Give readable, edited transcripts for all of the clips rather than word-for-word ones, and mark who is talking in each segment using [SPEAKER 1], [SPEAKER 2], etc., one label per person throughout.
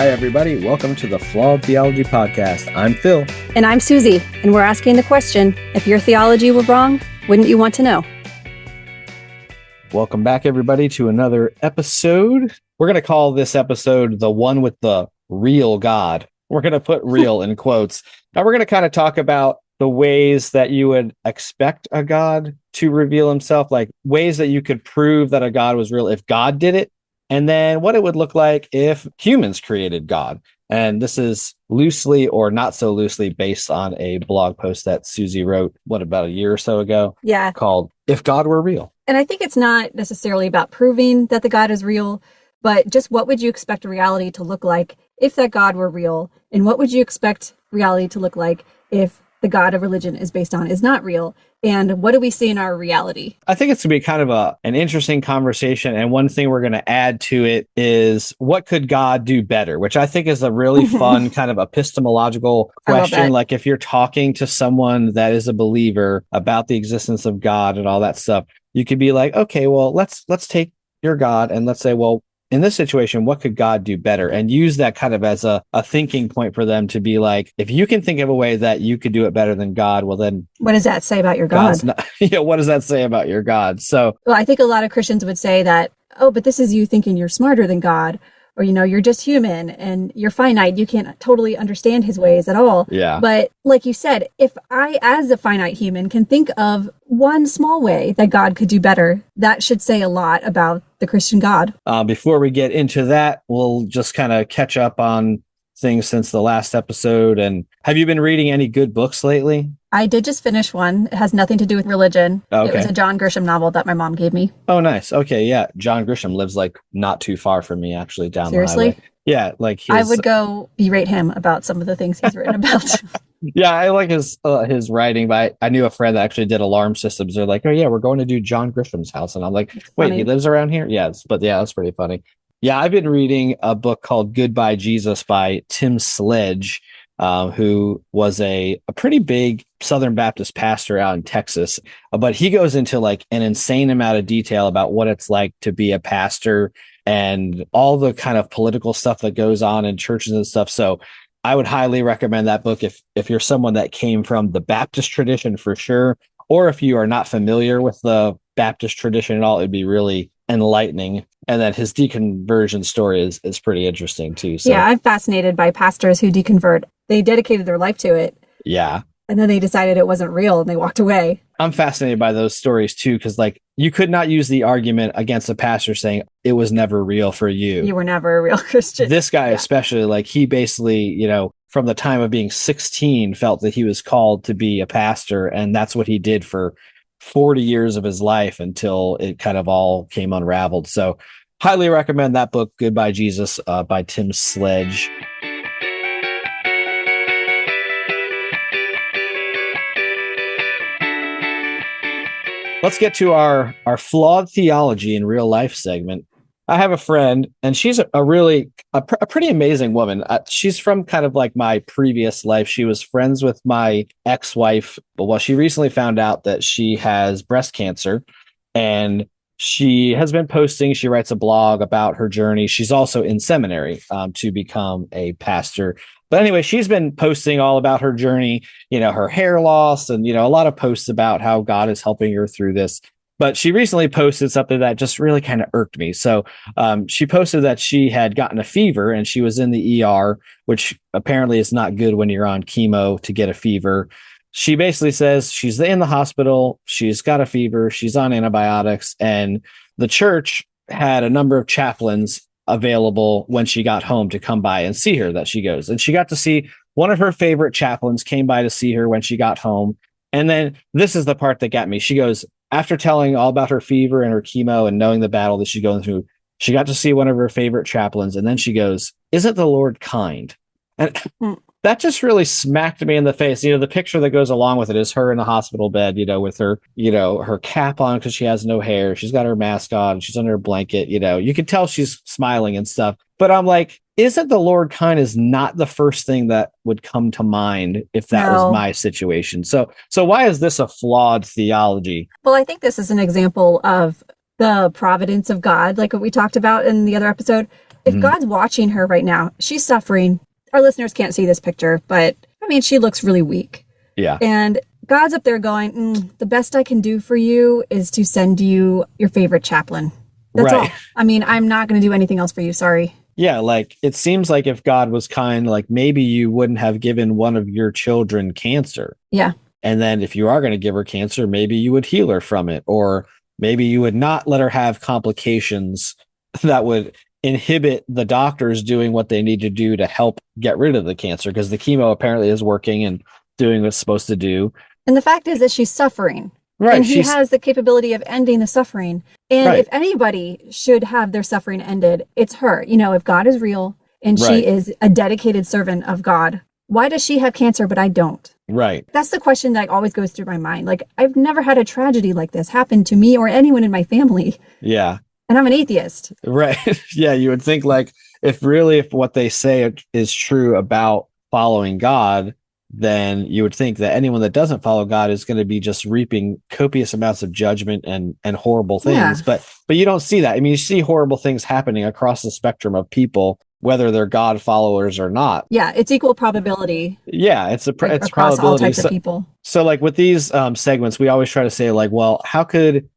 [SPEAKER 1] Hi, everybody. Welcome to the Flawed Theology Podcast. I'm Phil.
[SPEAKER 2] And I'm Susie, and we're asking the question, if your theology were wrong, wouldn't you want to know?
[SPEAKER 1] Welcome back, everybody, to another episode. We're going to call this episode the one with the real God. We're going to put real in quotes. Now, we're going to kind of talk about the ways that you would expect a God to reveal himself, like ways that you could prove that a God was real if God did it, and then what it would look like if humans created God. And this is loosely or not so loosely based on a blog post that Susie wrote, about a year or so ago?
[SPEAKER 2] Yeah.
[SPEAKER 1] Called If God Were Real.
[SPEAKER 2] And I think it's not necessarily about proving that the God is real, but just what would you expect reality to look like if that God were real? And what would you expect reality to look like if the God of religion is based on is not real? And what do we see in our reality?
[SPEAKER 1] I think it's going to be kind of an interesting conversation. And one thing we're going to add to it is, what could God do better? Which I think is a really fun kind of epistemological question. Like if you're talking to someone that is a believer about the existence of God and all that stuff, you could be like, okay, well, let's take your God and let's say, well, in this situation, what could God do better? And use that kind of as a thinking point for them to be like, if you can think of a way that you could do it better than God, well, then
[SPEAKER 2] what does that say about your God?
[SPEAKER 1] What does that say about your God? So,
[SPEAKER 2] well, I think a lot of Christians would say that, oh, but this is you thinking you're smarter than God, or, you're just human and you're finite. You can't totally understand his ways at all.
[SPEAKER 1] Yeah.
[SPEAKER 2] But like you said, if I, as a finite human, can think of one small way that God could do better, that should say a lot about the Christian God.
[SPEAKER 1] Before we get into that, we'll just kind of catch up on things since the last episode. And have you been reading any good books lately?
[SPEAKER 2] I did just finish one. It has nothing to do with religion.
[SPEAKER 1] Okay.
[SPEAKER 2] It was a John Grisham novel that my mom gave me.
[SPEAKER 1] Oh, nice. Okay, yeah. John Grisham lives like not too far from me, actually, down
[SPEAKER 2] Seriously?
[SPEAKER 1] the highway. Yeah, like
[SPEAKER 2] I would go berate him about some of the things he's written about.
[SPEAKER 1] Yeah, I like his writing, but I knew a friend that actually did alarm systems. They're like, oh yeah, we're going to do John Grisham's house. And I'm like, wait, he lives around here? Yes, but yeah, that's pretty funny. Yeah, I've been reading a book called Goodbye Jesus by Tim Sledge, who was a pretty big Southern Baptist pastor out in Texas. But he goes into like an insane amount of detail about what it's like to be a pastor and all the kind of political stuff that goes on in churches and stuff. So I would highly recommend that book if you're someone that came from the Baptist tradition for sure, or if you are not familiar with the Baptist tradition at all, it'd be really enlightening. And then his deconversion story is pretty interesting too. So.
[SPEAKER 2] Yeah, I'm fascinated by pastors who deconvert. They dedicated their life to it.
[SPEAKER 1] Yeah.
[SPEAKER 2] And then they decided it wasn't real and they walked away.
[SPEAKER 1] I'm fascinated by those stories too, because like you could not use the argument against a pastor saying it was never real for you.
[SPEAKER 2] You were never a real Christian.
[SPEAKER 1] This guy especially, like he basically, from the time of being 16 felt that he was called to be a pastor. And that's what he did for 40 years of his life until it kind of all came unraveled. So highly recommend that book, Goodbye Jesus, by Tim Sledge. Let's get to our flawed theology in real life segment. I have a friend, and she's a pretty amazing woman. She's from kind of like my previous life. She was friends with my ex-wife, but she recently found out that she has breast cancer, and she has been posting. She writes a blog about her journey. She's also in seminary to become a pastor. But anyway, she's been posting all about her journey, her hair loss and, a lot of posts about how God is helping her through this. But she recently posted something that just really kind of irked me. So she posted that she had gotten a fever and she was in the ER, which apparently is not good when you're on chemo to get a fever. She basically says she's in the hospital. She's got a fever. She's on antibiotics. And the church had a number of chaplains available when she got home to come by and see her, that she goes. And she got to see one of her favorite chaplains came by to see her when she got home. And then this is the part that got me. She goes, after telling all about her fever and her chemo and knowing the battle that she's going through, she got to see one of her favorite chaplains. And then she goes, isn't the Lord kind? And that just really smacked me in the face. The picture that goes along with it is her in the hospital bed, with her, her cap on because she has no hair. She's got her mask on. She's under a blanket. You can tell she's smiling and stuff. But I'm like, isn't the Lord kind is not the first thing that would come to mind if that was my situation. So why is this a flawed theology?
[SPEAKER 2] Well, I think this is an example of the providence of God, like what we talked about in the other episode. if God's watching her right now, she's suffering. Our listeners can't see this picture, but I mean, she looks really weak.
[SPEAKER 1] Yeah.
[SPEAKER 2] And God's up there going, the best I can do for you is to send you your favorite chaplain. That's all. I mean, I'm not going to do anything else for you. Sorry.
[SPEAKER 1] Yeah, like it seems like if God was kind, like maybe you wouldn't have given one of your children cancer.
[SPEAKER 2] Yeah.
[SPEAKER 1] And then if you are going to give her cancer, maybe you would heal her from it, or maybe you would not let her have complications that would inhibit the doctors doing what they need to do to help get rid of the cancer, because the chemo apparently is working and doing what it's supposed to do.
[SPEAKER 2] And the fact is that she's suffering.
[SPEAKER 1] Right.
[SPEAKER 2] And he has the capability of ending the suffering. And if anybody should have their suffering ended, it's her. You know, if God is real and she is a dedicated servant of God, why does she have cancer but I don't?
[SPEAKER 1] Right.
[SPEAKER 2] That's the question that always goes through my mind. Like, I've never had a tragedy like this happen to me or anyone in my family.
[SPEAKER 1] Yeah.
[SPEAKER 2] And I'm an atheist.
[SPEAKER 1] Right. Yeah. You would think like if what they say is true about following God, then you would think that anyone that doesn't follow God is going to be just reaping copious amounts of judgment and horrible things. Yeah. But you don't see that. I mean, you see horrible things happening across the spectrum of people, whether they're God followed or not.
[SPEAKER 2] Yeah, it's equal probability.
[SPEAKER 1] Yeah, it's
[SPEAKER 2] across
[SPEAKER 1] probability.
[SPEAKER 2] All types of people.
[SPEAKER 1] So like with these segments, we always try to say like, well, how could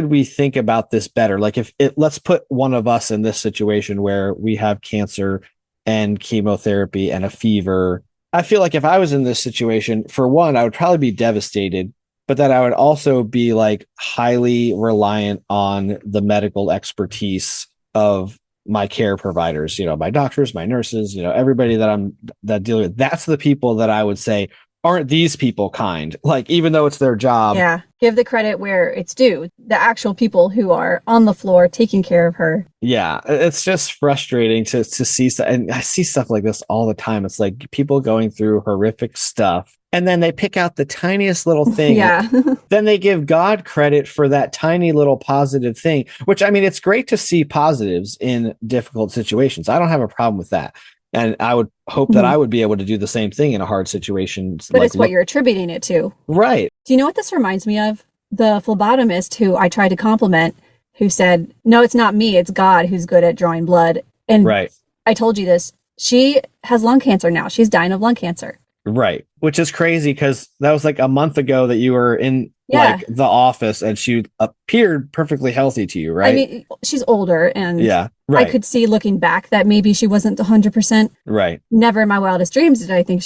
[SPEAKER 1] we think about this better? Like let's put one of us in this situation where we have cancer and chemotherapy and a fever. I feel like if I was in this situation, for one, I would probably be devastated, but then I would also be like highly reliant on the medical expertise of my care providers, you know, my doctors, my nurses, you know, everybody that deal with. That's the people that I would say, aren't these people kind? Like, even though it's their job.
[SPEAKER 2] Yeah. Give the credit where it's due. The actual people who are on the floor taking care of her.
[SPEAKER 1] Yeah. It's just frustrating to see stuff. And I see stuff like this all the time. It's like people going through horrific stuff and then they pick out the tiniest little thing.
[SPEAKER 2] Yeah.
[SPEAKER 1] Then they give God credit for that tiny little positive thing, which, I mean, it's great to see positives in difficult situations. I don't have a problem with that. And I would hope that I would be able to do the same thing in a hard situation.
[SPEAKER 2] But like, it's what you're attributing it to.
[SPEAKER 1] Right.
[SPEAKER 2] Do you know what this reminds me of? The phlebotomist who I tried to compliment, who said, no, it's not me, it's God who's good at drawing blood. And I told you this. She has lung cancer now. She's dying of lung cancer.
[SPEAKER 1] Right. Which is crazy because that was like a month ago that you were in like the office and she appeared perfectly healthy to you, right?
[SPEAKER 2] I mean, she's older and
[SPEAKER 1] I
[SPEAKER 2] could see looking back that maybe she wasn't 100%.
[SPEAKER 1] Right.
[SPEAKER 2] Never in my wildest dreams did I think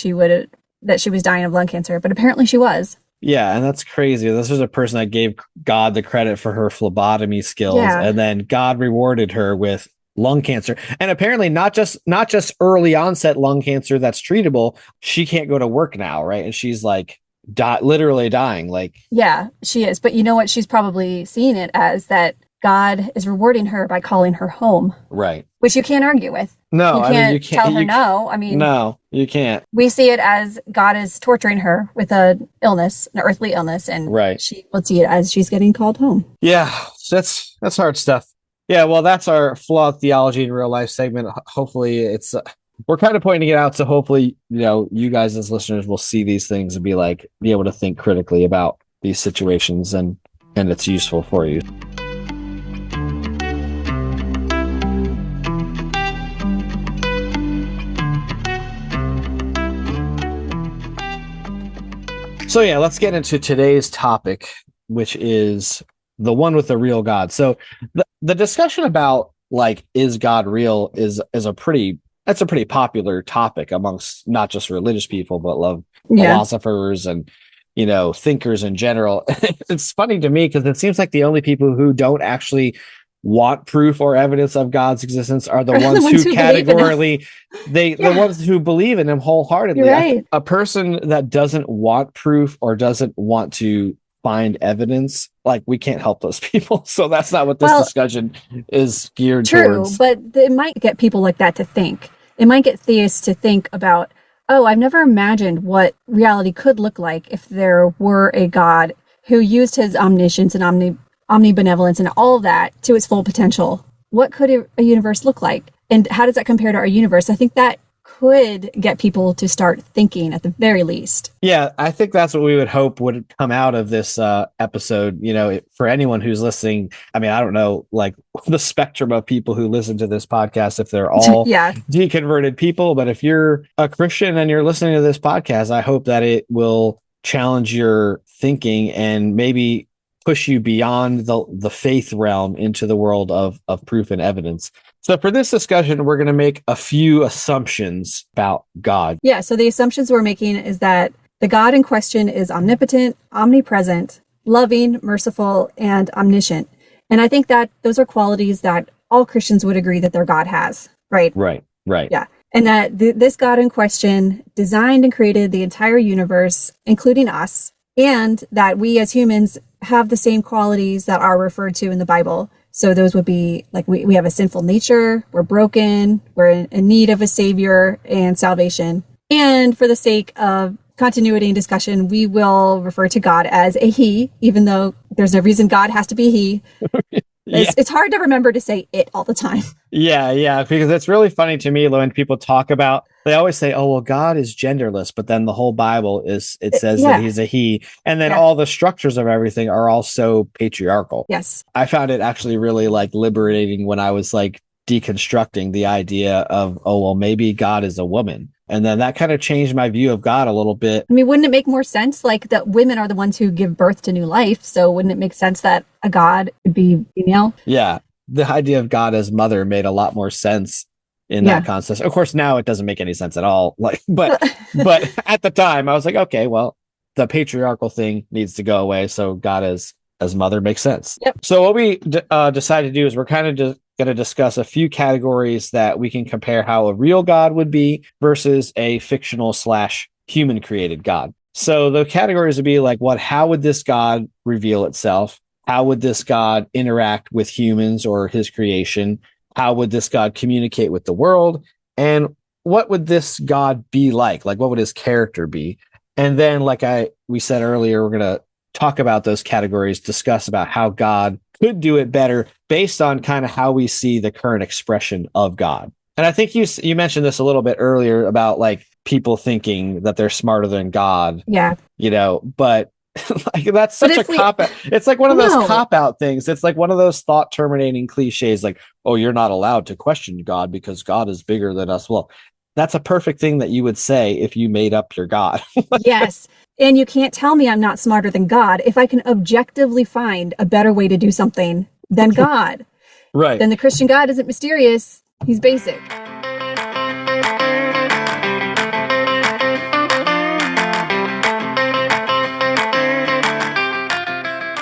[SPEAKER 2] that she was dying of lung cancer, but apparently she was.
[SPEAKER 1] Yeah, and that's crazy. This was a person that gave God the credit for her phlebotomy skills, and then God rewarded her with lung cancer. And apparently not just early onset lung cancer that's treatable. She can't go to work now, right? And she's like literally dying. Like,
[SPEAKER 2] yeah, she is. But you know what? She's probably seeing it as that God is rewarding her by calling her home.
[SPEAKER 1] Right.
[SPEAKER 2] Which you can't argue with.
[SPEAKER 1] No,
[SPEAKER 2] you can't tell her no. I mean,
[SPEAKER 1] no, you can't.
[SPEAKER 2] We see it as God is torturing her with an earthly illness, and she will see it as she's getting called home.
[SPEAKER 1] Yeah, that's hard stuff. Yeah, well, that's our flawed theology in real life segment. Hopefully it's we're kind of pointing it out, so hopefully, you know, you guys as listeners will see these things and be able to think critically about these situations, and it's useful for you. So yeah, let's get into today's topic, which is the one with the real God. So the discussion about like, is God real is a pretty popular topic amongst not just religious people, but philosophers and, you know, thinkers in general. It's funny to me because it seems like the only people who don't actually want proof or evidence of God's existence are the ones who categorically the ones who believe in him wholeheartedly.
[SPEAKER 2] Right.
[SPEAKER 1] A person that doesn't want proof or doesn't want to find evidence, like, we can't help those people. So that's not what this discussion is geared towards.
[SPEAKER 2] True, but it might get people like that to think. It might get theists to think about, oh, I've never imagined what reality could look like if there were a God who used his omniscience and omnibenevolence and all of that to its full potential. What could a universe look like? And how does that compare to our universe? I think that could get people to start thinking at the very least.
[SPEAKER 1] Yeah, I think that's what we would hope would come out of this episode. For anyone who's listening, I mean, I don't know, like the spectrum of people who listen to this podcast, if they're all
[SPEAKER 2] Yeah.
[SPEAKER 1] deconverted people, but if you're a Christian and you're listening to this podcast, I hope that it will challenge your thinking and maybe push you beyond the faith realm into the world of proof and evidence. So for this discussion, we're going to make a few assumptions about God.
[SPEAKER 2] Yeah, so the assumptions we're making is that the God in question is omnipotent, omnipresent, loving, merciful, and omniscient. And I think that those are qualities that all Christians would agree that their God has, right?
[SPEAKER 1] Right.
[SPEAKER 2] Yeah. And that this God in question designed and created the entire universe, including us, and that we as humans have the same qualities that are referred to in the Bible. So those would be like we have a sinful nature, we're broken, we're in need of a savior and salvation. And for the sake of continuity and discussion, we will refer to God as a he, even though there's no reason God has to be he.
[SPEAKER 1] Yeah.
[SPEAKER 2] It's hard to remember to say it all the time.
[SPEAKER 1] Yeah, because it's really funny to me when people talk about, they always say, oh, well, God is genderless, but then the whole Bible says that he's a he. And then all the structures of everything are also patriarchal.
[SPEAKER 2] Yes.
[SPEAKER 1] I found it actually really like liberating when I was like deconstructing the idea of, oh, well, maybe God is a woman. And then that kind of changed my view of God a little bit.
[SPEAKER 2] I mean, wouldn't it make more sense? Like that women are the ones who give birth to new life. So wouldn't it make sense that a God would be female?
[SPEAKER 1] Yeah. The idea of God as mother made a lot more sense in that context. Of course, now it doesn't make any sense at all. But at the time I was like, okay, well, the patriarchal thing needs to go away. So God as mother makes sense.
[SPEAKER 2] Yep.
[SPEAKER 1] So what we decided to do is we're kind of just going to discuss a few categories that we can compare how a real God would be versus a fictional / human created God. So the categories would be like, how would this God reveal itself? How would this God interact with humans or his creation? How would this God communicate with the world? And what would this God be like? Like, what would his character be? And then, like we said earlier, we're going to talk about those categories, discuss about how God could do it better based on kind of how we see the current expression of God. And I think you mentioned this a little bit earlier about like people thinking that they're smarter than God.
[SPEAKER 2] Yeah.
[SPEAKER 1] But like that's such a cop out. It's like one of those cop out things. It's like one of those thought terminating cliches like, oh, you're not allowed to question God because God is bigger than us. Well, that's a perfect thing that you would say if you made up your God.
[SPEAKER 2] Yes. And you can't tell me I'm not smarter than God if I can objectively find a better way to do something than God.
[SPEAKER 1] Right.
[SPEAKER 2] Then the Christian God isn't mysterious. He's basic.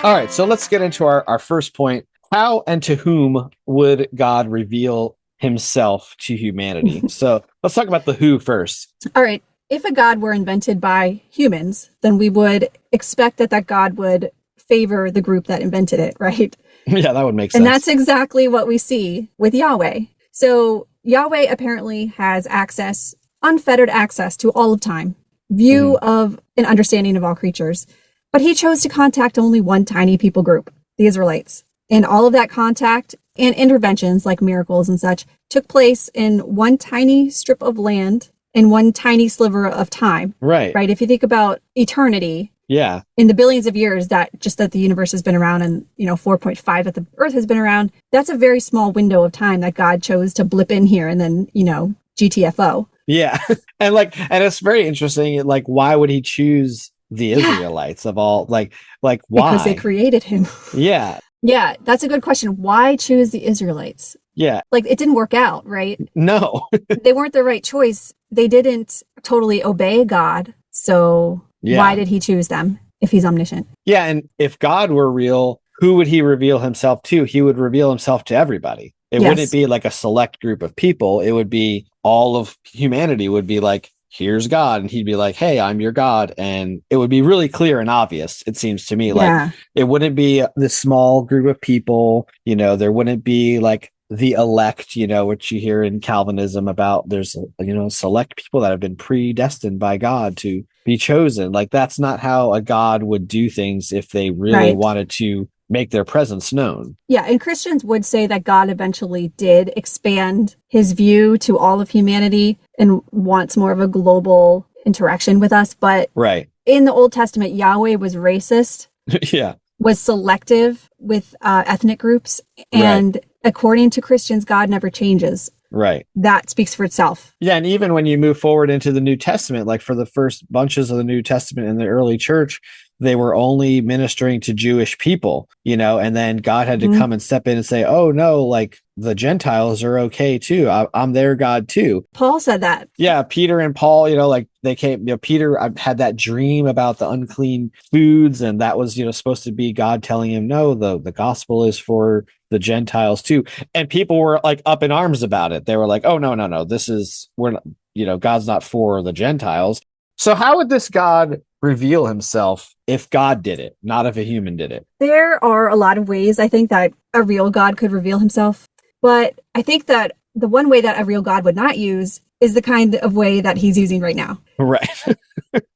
[SPEAKER 1] All right. So let's get into our first point. How and to whom would God reveal himself to humanity? So let's talk about the who first.
[SPEAKER 2] All right. If a God were invented by humans, then we would expect that God would favor the group that invented it, right?
[SPEAKER 1] Yeah, that would make sense.
[SPEAKER 2] And that's exactly what we see with Yahweh. So Yahweh apparently has access, unfettered access to all of time, view of and understanding of all creatures. But he chose to contact only one tiny people group, the Israelites. And all of that contact and interventions like miracles and such took place in one tiny strip of land in one tiny sliver of time.
[SPEAKER 1] Right.
[SPEAKER 2] If you think about eternity,
[SPEAKER 1] yeah,
[SPEAKER 2] in the billions of years that the universe has been around and 4.5 that the earth has been around, that's a very small window of time that God chose to blip in here and then, GTFO.
[SPEAKER 1] Yeah. and it's very interesting. Like, why would he choose the Israelites of all, like why?
[SPEAKER 2] Because they created him.
[SPEAKER 1] Yeah.
[SPEAKER 2] Yeah, that's a good question. Why choose the Israelites?
[SPEAKER 1] Yeah.
[SPEAKER 2] Like, it didn't work out, right?
[SPEAKER 1] No.
[SPEAKER 2] They weren't the right choice. They didn't totally obey God. So why did he choose them if he's omniscient? Yeah,
[SPEAKER 1] and if God were real, who would he reveal himself to? He would reveal himself to everybody. It wouldn't be like a select group of people. It would be all of humanity would be like, here's God. And he'd be like, hey, I'm your God. And it would be really clear and obvious, it seems to me. Like, it wouldn't be this small group of people. There wouldn't be like the elect, which you hear in Calvinism about there's, select people that have been predestined by God to be chosen. Like, that's not how a God would do things if they really wanted to make their presence known.
[SPEAKER 2] Yeah, and Christians would say that God eventually did expand his view to all of humanity and wants more of a global interaction with us. But
[SPEAKER 1] right.
[SPEAKER 2] In the Old Testament, Yahweh was racist,
[SPEAKER 1] yeah,
[SPEAKER 2] was selective with ethnic groups. And according to Christians, God never changes.
[SPEAKER 1] Right.
[SPEAKER 2] That speaks for itself.
[SPEAKER 1] Yeah. And even when you move forward into the New Testament, like for the first bunches of the New Testament in the early church, they were only ministering to Jewish people, you know, and then God had to come and step in and say, oh, no, like the Gentiles are okay, too. I'm their God, too.
[SPEAKER 2] Paul said that.
[SPEAKER 1] Yeah. Peter and Paul, you know, like they came, you know, Peter had that dream about the unclean foods. And that was, you know, supposed to be God telling him, no, the gospel is for the Gentiles, too. And people were like up in arms about it. They were like, oh, no, this is, we're not, you know, God's not for the Gentiles. So how would this God reveal himself if God did it, not if a human did it?
[SPEAKER 2] There are a lot of ways I think that a real God could reveal himself. But I think that the one way that a real God would not use is the kind of way that he's using right now.
[SPEAKER 1] Right.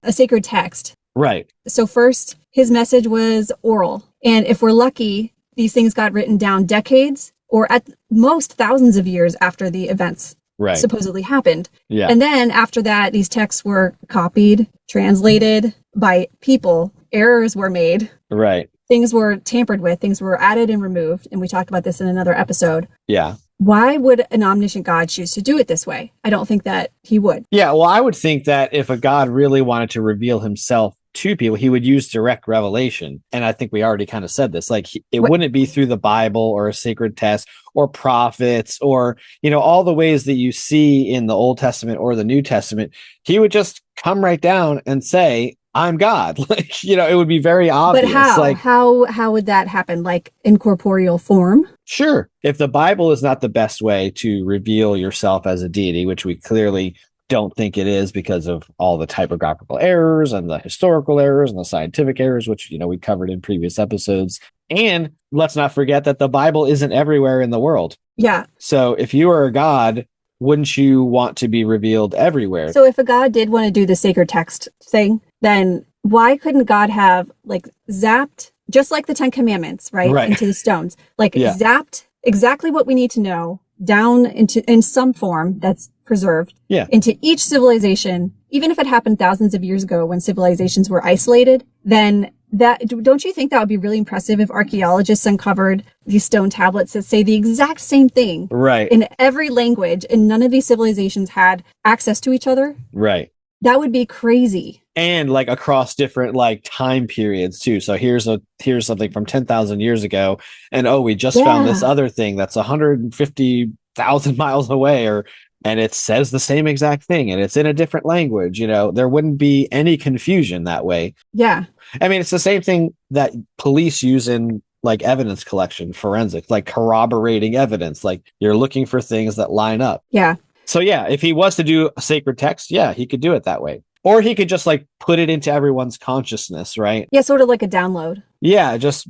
[SPEAKER 2] A sacred text.
[SPEAKER 1] Right.
[SPEAKER 2] So first, his message was oral. And if we're lucky, these things got written down decades or at most thousands of years after the events supposedly happened.
[SPEAKER 1] Yeah.
[SPEAKER 2] And then after that, these texts were copied, translated by people. Errors were made.
[SPEAKER 1] Right.
[SPEAKER 2] Things were tampered with. Things were added and removed. And we talked about this in another episode.
[SPEAKER 1] Yeah.
[SPEAKER 2] Why would an omniscient God choose to do it this way? I don't think that he would.
[SPEAKER 1] Yeah. Well, I would think that if a God really wanted to reveal himself to people, he would use direct revelation. And I think we already kind of said this, like it wouldn't be through the Bible or a sacred text or prophets or, you know, all the ways that you see in the Old Testament or the New Testament. He would just come right down and say, I'm God. Like, you know, it would be very obvious.
[SPEAKER 2] But how?
[SPEAKER 1] Like,
[SPEAKER 2] how would that happen? Like in corporeal form?
[SPEAKER 1] Sure. If the Bible is not the best way to reveal yourself as a deity, which we clearly don't think it is because of all the typographical errors and the historical errors and the scientific errors, which, you know, we covered in previous episodes. And let's not forget that the Bible isn't everywhere in the world.
[SPEAKER 2] Yeah.
[SPEAKER 1] So if you are a God, wouldn't you want to be revealed everywhere?
[SPEAKER 2] So if a God did want to do the sacred text thing, then why couldn't God have like zapped, just like the 10 Commandments, right? Into the stones, like zapped exactly what we need to know down in some form that's preserved into each civilization, even if it happened thousands of years ago when civilizations were isolated, then don't you think that would be really impressive if archaeologists uncovered these stone tablets that say the exact same thing in every language and none of these civilizations had access to each other?
[SPEAKER 1] Right.
[SPEAKER 2] That would be crazy. And
[SPEAKER 1] like across different like time periods too. So here's something from 10,000 years ago. And we just found this other thing that's 150,000 miles away and it says the same exact thing and it's in a different language. You know, there wouldn't be any confusion that way.
[SPEAKER 2] Yeah.
[SPEAKER 1] I mean, it's the same thing that police use in like evidence collection, forensic, like corroborating evidence. Like you're looking for things that line up.
[SPEAKER 2] Yeah.
[SPEAKER 1] So yeah, if he was to do a sacred text, he could do it that way. Or he could just like put it into everyone's consciousness, right?
[SPEAKER 2] Yeah, sort of like a download.
[SPEAKER 1] Yeah, just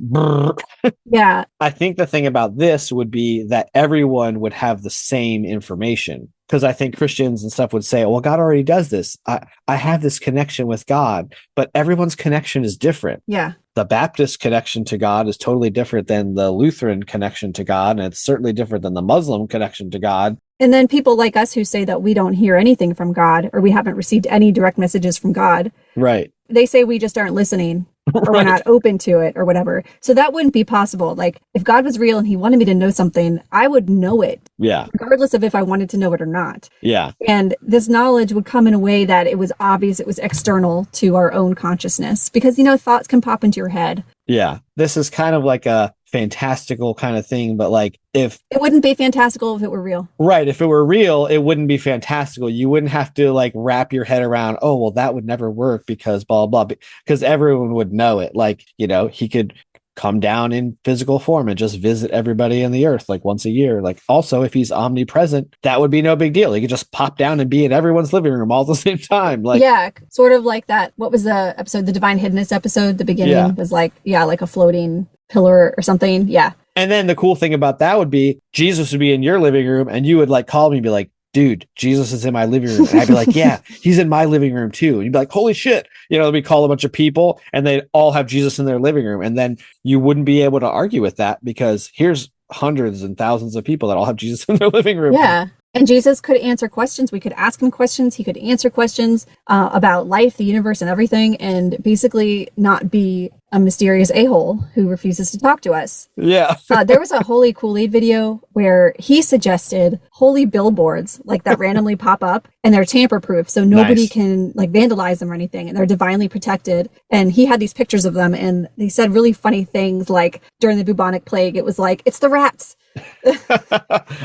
[SPEAKER 2] yeah.
[SPEAKER 1] I think the thing about this would be that everyone would have the same information. Because I think Christians and stuff would say, well, God already does this. I have this connection with God, but everyone's connection is different.
[SPEAKER 2] Yeah.
[SPEAKER 1] The Baptist connection to God is totally different than the Lutheran connection to God. And it's certainly different than the Muslim connection to God.
[SPEAKER 2] And then people like us who say that we don't hear anything from God or we haven't received any direct messages from God.
[SPEAKER 1] Right.
[SPEAKER 2] They say we just aren't listening or we're not open to it or whatever. So that wouldn't be possible. Like if God was real and he wanted me to know something, I would know it.
[SPEAKER 1] Yeah.
[SPEAKER 2] Regardless of if I wanted to know it or not.
[SPEAKER 1] Yeah.
[SPEAKER 2] And this knowledge would come in a way that it was obvious it was external to our own consciousness because, you know, thoughts can pop into your head.
[SPEAKER 1] Yeah. This is kind of like a fantastical kind of thing, but like if
[SPEAKER 2] it wouldn't be fantastical if it were real.
[SPEAKER 1] Right. If it were real, it wouldn't be fantastical. You wouldn't have to like wrap your head around, oh, well, that would never work because blah, blah, blah, because everyone would know it. Like, you know, he could come down in physical form and just visit everybody in the earth like once a year. Like also, if he's omnipresent, that would be no big deal. He could just pop down and be in everyone's living room all at the same time. Like,
[SPEAKER 2] yeah, sort of like that. What was the episode? The Divine Hiddenness episode. The beginning was like, like a floating pillar or something. Yeah.
[SPEAKER 1] And then the cool thing about that would be Jesus would be in your living room and you would like call me and be like, dude, Jesus is in my living room. And I'd be like, yeah, he's in my living room too. And you'd be like, holy shit. We call a bunch of people and they all have Jesus in their living room. And then you wouldn't be able to argue with that because here's hundreds and thousands of people that all have Jesus in their living room.
[SPEAKER 2] Yeah. And Jesus could answer questions. We could ask him questions. He could answer questions about life, the universe, and everything, and basically not be a mysterious a-hole who refuses to talk to us.
[SPEAKER 1] Yeah.
[SPEAKER 2] There was a Holy Kool-Aid video where he suggested holy billboards like that randomly pop up, and they're tamper-proof, so nobody can like vandalize them or anything, and they're divinely protected. And he had these pictures of them, and they said really funny things like during the bubonic plague, it was like, it's the rats.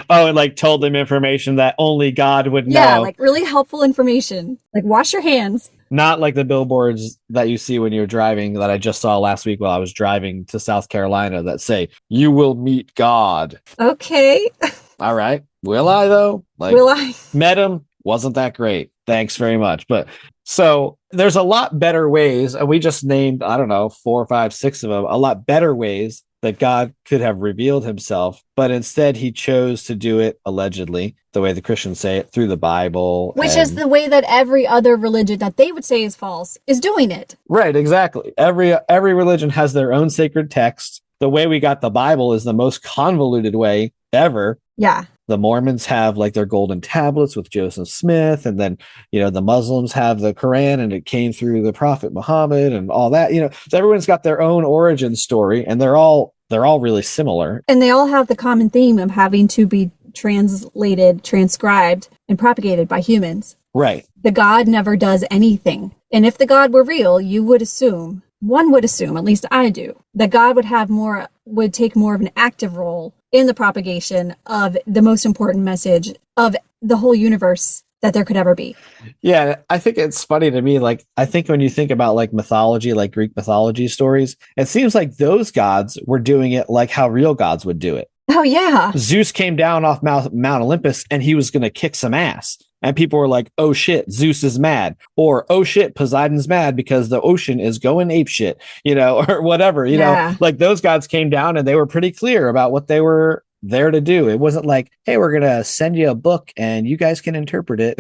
[SPEAKER 1] Oh, and like told them information that only God would know.
[SPEAKER 2] Yeah, like really helpful information. Like wash your hands.
[SPEAKER 1] Not like the billboards that you see when you're driving that I just saw last week while I was driving to South Carolina that say, you will meet God.
[SPEAKER 2] Okay.
[SPEAKER 1] All right. Will I though? Like,
[SPEAKER 2] will I?
[SPEAKER 1] Met him. Wasn't that great. Thanks very much. But so there's a lot better ways. And we just named, I don't know, 4, 5, 6 of them, a lot better ways that God could have revealed himself, but instead he chose to do it allegedly, the way the Christians say it, through the Bible.
[SPEAKER 2] Which is the way that every other religion that they would say is false is doing it.
[SPEAKER 1] Right, exactly. Every religion has their own sacred text. The way we got the Bible is the most convoluted way ever.
[SPEAKER 2] Yeah.
[SPEAKER 1] The Mormons have like their golden tablets with Joseph Smith, and then, the Muslims have the Quran and it came through the Prophet Muhammad and all that, so everyone's got their own origin story and they're all really similar.
[SPEAKER 2] And they all have the common theme of having to be translated, transcribed, and propagated by humans.
[SPEAKER 1] Right.
[SPEAKER 2] The God never does anything. And if the God were real, one would assume, at least I do, that God would take more of an active role in the propagation of the most important message of the whole universe that there could ever be.
[SPEAKER 1] Yeah, I think it's funny to me. Like, I think when you think about like mythology, like Greek mythology stories, it seems like those gods were doing it like how real gods would do it.
[SPEAKER 2] Oh, yeah.
[SPEAKER 1] Zeus came down off Mount Olympus and he was going to kick some ass. And people were like, oh shit, Zeus is mad. Or, oh shit, Poseidon's mad because the ocean is going apeshit, or whatever, like those gods came down and they were pretty clear about what they were there to do. It wasn't like, hey, we're going to send you a book and you guys can interpret it,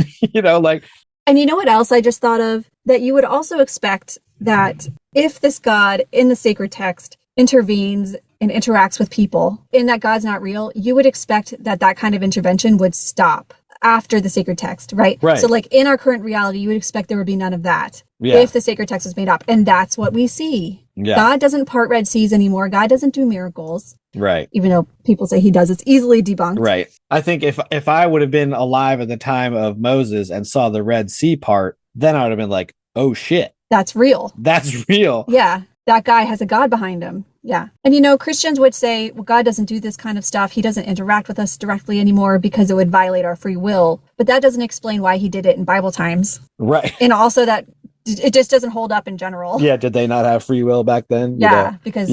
[SPEAKER 1] like.
[SPEAKER 2] And you know what else I just thought of? That you would also expect that if this God in the sacred text intervenes and interacts with people and that God's not real, you would expect that kind of intervention would stop after the sacred text, right? So like in our current reality, you would expect there would be none of that if the sacred text was made up. And that's what we see. Yeah. God doesn't part Red Seas anymore. God doesn't do miracles.
[SPEAKER 1] Right.
[SPEAKER 2] Even though people say he does, it's easily debunked.
[SPEAKER 1] Right. I think if I would have been alive at the time of Moses and saw the Red Sea part, then I would have been like, oh shit.
[SPEAKER 2] That's real.
[SPEAKER 1] That's real.
[SPEAKER 2] Yeah. That guy has a God behind him. Yeah. And Christians would say, well, God doesn't do this kind of stuff. He doesn't interact with us directly anymore because it would violate our free will. But that doesn't explain why he did it in Bible times.
[SPEAKER 1] Right.
[SPEAKER 2] And also that it just doesn't hold up in general.
[SPEAKER 1] Yeah. Did they not have free will back then?
[SPEAKER 2] Yeah. Because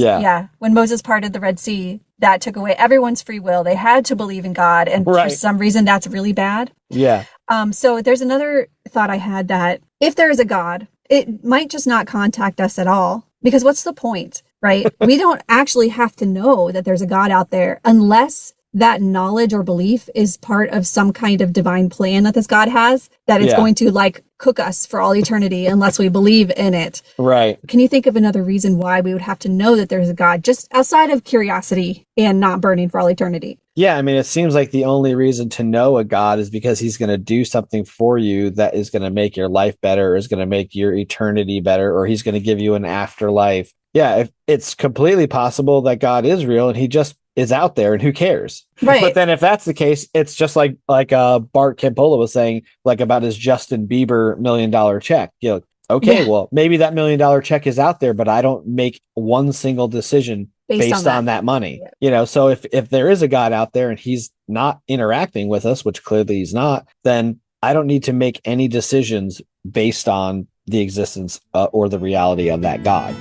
[SPEAKER 2] when Moses parted the Red Sea, that took away everyone's free will. They had to believe in God. And for some reason, that's really bad.
[SPEAKER 1] Yeah.
[SPEAKER 2] So there's another thought I had that if there is a God, it might just not contact us at all. Because what's the point, right? We don't actually have to know that there's a God out there unless that knowledge or belief is part of some kind of divine plan that this God has, that it's going to like cook us for all eternity unless we believe in it.
[SPEAKER 1] Right.
[SPEAKER 2] Can you think of another reason why we would have to know that there's a God just outside of curiosity and not burning for all eternity?
[SPEAKER 1] Yeah, I mean, it seems like the only reason to know a God is because he's going to do something for you that is going to make your life better, or is going to make your eternity better, or he's going to give you an afterlife. Yeah, if it's completely possible that God is real and he just is out there and who cares?
[SPEAKER 2] Right.
[SPEAKER 1] But then if that's the case, it's just like Bart Campola was saying, like about his Justin Bieber $1 million check. Okay, well, maybe that $1 million check is out there, but I don't make one single decision based on that money. So if there is a God out there and he's not interacting with us, which clearly he's not, then I don't need to make any decisions based on the existence or the reality of that God.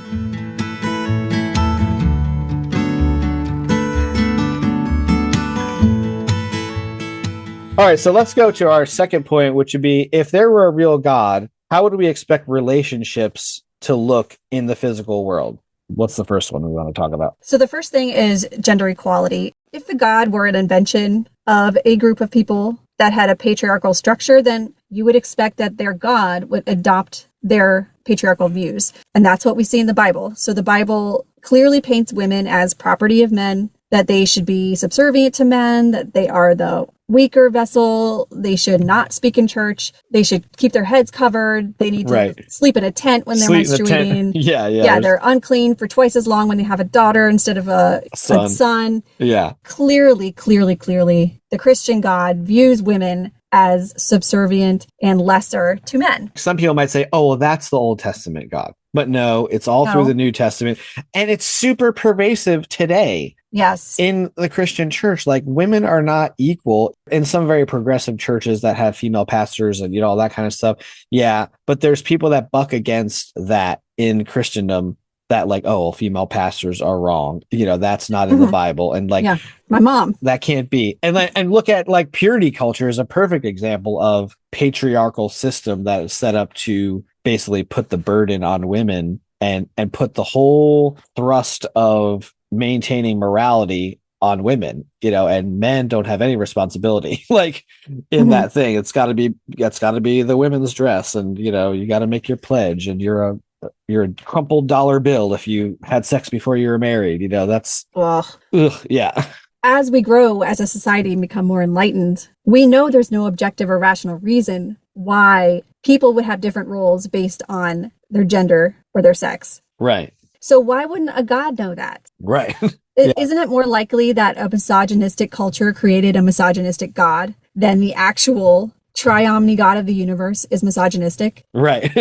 [SPEAKER 1] All right, so let's go to our second point, which would be, if there were a real God, how would we expect relationships to look in the physical world? What's the first one we want to talk about?
[SPEAKER 2] So the first thing is gender equality. If the God were an invention of a group of people that had a patriarchal structure, then you would expect that their God would adopt their patriarchal views. And that's what we see in the Bible. So the Bible clearly paints women as property of men, that they should be subservient to men, that they are the weaker vessel, they should not speak in church, they should keep their heads covered, they need to sleep in a tent when they're menstruating.
[SPEAKER 1] Yeah,
[SPEAKER 2] they're unclean for twice as long when they have a daughter instead of a son.
[SPEAKER 1] Yeah.
[SPEAKER 2] Clearly, the Christian God views women as subservient and lesser to men.
[SPEAKER 1] Some people might say, oh, well, that's the Old Testament God. But no, it's all through the New Testament. And it's super pervasive today.
[SPEAKER 2] Yes.
[SPEAKER 1] In the Christian church, like women are not equal in some very progressive churches that have female pastors and, all that kind of stuff. Yeah. But there's people that buck against that in Christendom, that like, oh, female pastors are wrong. That's not in the Bible. And like,
[SPEAKER 2] my mom,
[SPEAKER 1] that can't be. And look at like purity culture is a perfect example of patriarchal system that is set up to basically put the burden on women and put the whole thrust of maintaining morality on women, and men don't have any responsibility like in that thing. It's got to be the women's dress, and you got to make your pledge, and you're a crumpled dollar bill if you had sex before you were married. That's yeah.
[SPEAKER 2] As we grow as a society and become more enlightened, we know there's no objective or rational reason why people would have different roles based on their gender or their sex.
[SPEAKER 1] Right.
[SPEAKER 2] So why wouldn't a God know that?
[SPEAKER 1] Right.
[SPEAKER 2] Isn't it more likely that a misogynistic culture created a misogynistic God than the actual triomni God of the universe is misogynistic?
[SPEAKER 1] Right.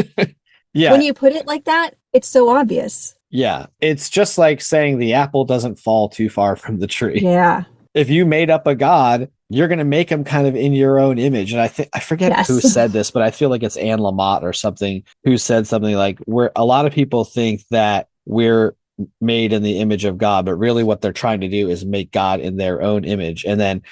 [SPEAKER 1] Yeah.
[SPEAKER 2] When you put it like that, it's so obvious.
[SPEAKER 1] Yeah. It's just like saying the apple doesn't fall too far from the tree.
[SPEAKER 2] Yeah.
[SPEAKER 1] If you made up a God, you're going to make him kind of in your own image. And I forget who said this, but I feel like it's Anne Lamott or something who said something like, where a lot of people think that we're made in the image of God, but really what they're trying to do is make God in their own image. And then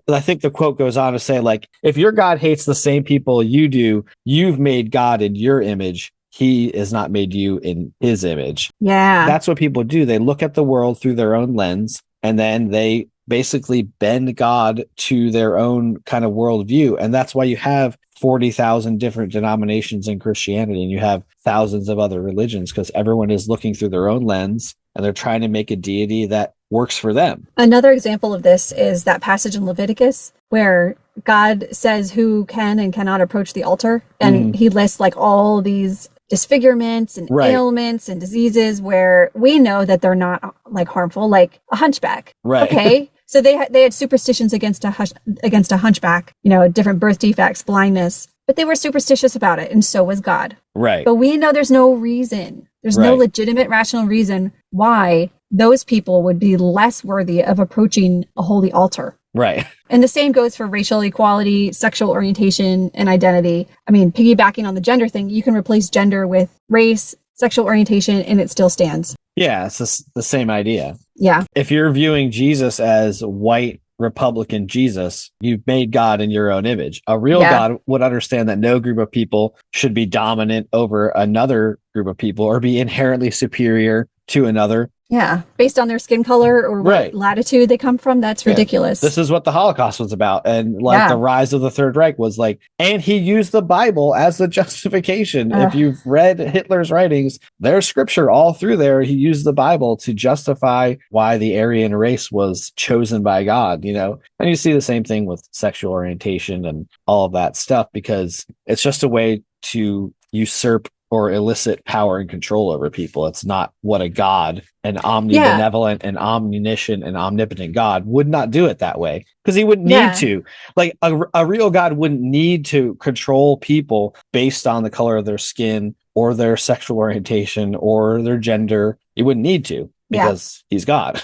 [SPEAKER 1] I think the quote goes on to say, like, if your God hates the same people you do, you've made God in your image. He has not made you in his image.
[SPEAKER 2] Yeah.
[SPEAKER 1] That's what people do. They look at the world through their own lens, and then they basically bend God to their own kind of worldview. And that's why you have 40,000 different denominations in Christianity, and you have thousands of other religions, because everyone is looking through their own lens and they're trying to make a deity that works for them.
[SPEAKER 2] Another example of this is that passage in Leviticus where God says who can and cannot approach the altar. And he lists like all these disfigurements and ailments and diseases where we know that they're not like harmful, like a hunchback.
[SPEAKER 1] Right.
[SPEAKER 2] Okay. So they had superstitions against a hunchback, different birth defects, blindness, but they were superstitious about it. And so was God.
[SPEAKER 1] Right.
[SPEAKER 2] But we know there's no reason. There's no legitimate rational reason why those people would be less worthy of approaching a holy altar.
[SPEAKER 1] Right.
[SPEAKER 2] And the same goes for racial equality, sexual orientation, and identity. I mean, piggybacking on the gender thing, you can replace gender with race, sexual orientation, and it still stands.
[SPEAKER 1] Yeah, it's the same idea.
[SPEAKER 2] Yeah.
[SPEAKER 1] If you're viewing Jesus as white Republican Jesus, you've made God in your own image. A real God would understand that no group of people should be dominant over another group of people or be inherently superior to another.
[SPEAKER 2] Yeah, based on their skin color or what latitude they come from. That's ridiculous.
[SPEAKER 1] This is what the Holocaust was about. And like the rise of the Third Reich was like, and he used the Bible as the justification. If you've read Hitler's writings, there's scripture all through there. He used the Bible to justify why the Aryan race was chosen by God, and you see the same thing with sexual orientation and all of that stuff, because it's just a way to usurp or elicit power and control over people. It's not what a God, an omnibenevolent and omniscient and omnipotent God would not do it that way, because he wouldn't need to. Like a real God wouldn't need to control people based on the color of their skin or their sexual orientation or their gender. He wouldn't need to, because he's God,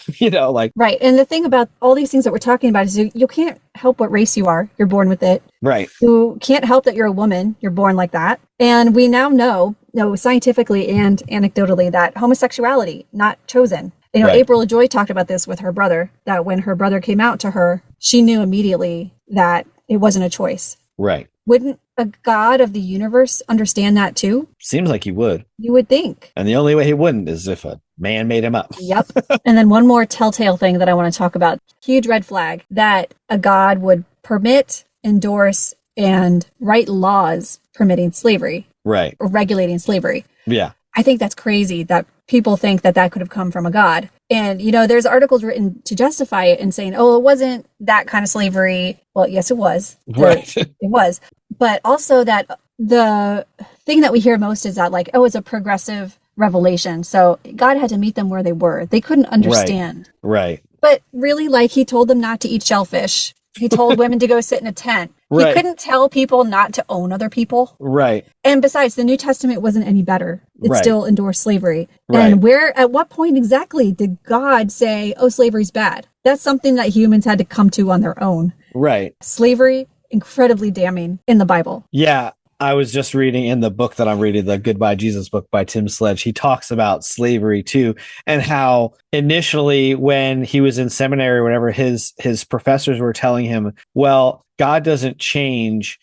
[SPEAKER 1] Right.
[SPEAKER 2] And the thing about all these things that we're talking about is you can't help what race you are. You're born with it.
[SPEAKER 1] Right.
[SPEAKER 2] You can't help that you're a woman. You're born like that. And we now know scientifically and anecdotally that homosexuality, not chosen. April Joy talked about this with her brother, that when her brother came out to her, she knew immediately that it wasn't a choice.
[SPEAKER 1] Right.
[SPEAKER 2] Wouldn't a God of the universe understand that too?
[SPEAKER 1] Seems like he would.
[SPEAKER 2] You would think.
[SPEAKER 1] And the only way he wouldn't is if a man made him up.
[SPEAKER 2] Yep. And then one more telltale thing that I want to talk about. Huge red flag that a God would permit endorse and write laws permitting slavery
[SPEAKER 1] Right.
[SPEAKER 2] or regulating slavery.
[SPEAKER 1] Yeah.
[SPEAKER 2] I think that's crazy that people think that that could have come from a God. And, there's articles written to justify it and saying, oh, it wasn't that kind of slavery. Well, yes, it was.
[SPEAKER 1] Right.
[SPEAKER 2] It was. But also that the thing that we hear most is that, like, oh, it's a progressive revelation. So God had to meet them where they were. They couldn't understand.
[SPEAKER 1] Right.
[SPEAKER 2] But really, like, he told them not to eat shellfish. He told women to go sit in a tent.
[SPEAKER 1] Right.
[SPEAKER 2] He couldn't tell people not to own other people.
[SPEAKER 1] Right.
[SPEAKER 2] And besides, the New Testament wasn't any better. It
[SPEAKER 1] Right.
[SPEAKER 2] still endorsed slavery.
[SPEAKER 1] Right.
[SPEAKER 2] And at what point exactly did God say, oh, slavery's bad? That's something that humans had to come to on their own.
[SPEAKER 1] Right.
[SPEAKER 2] Slavery, incredibly damning in the Bible.
[SPEAKER 1] Yeah. I was just reading in the book that I'm reading, the Goodbye Jesus book by Tim Sledge. He talks about slavery too, and how initially when he was in seminary or whatever, his professors were telling him, well, God doesn't change,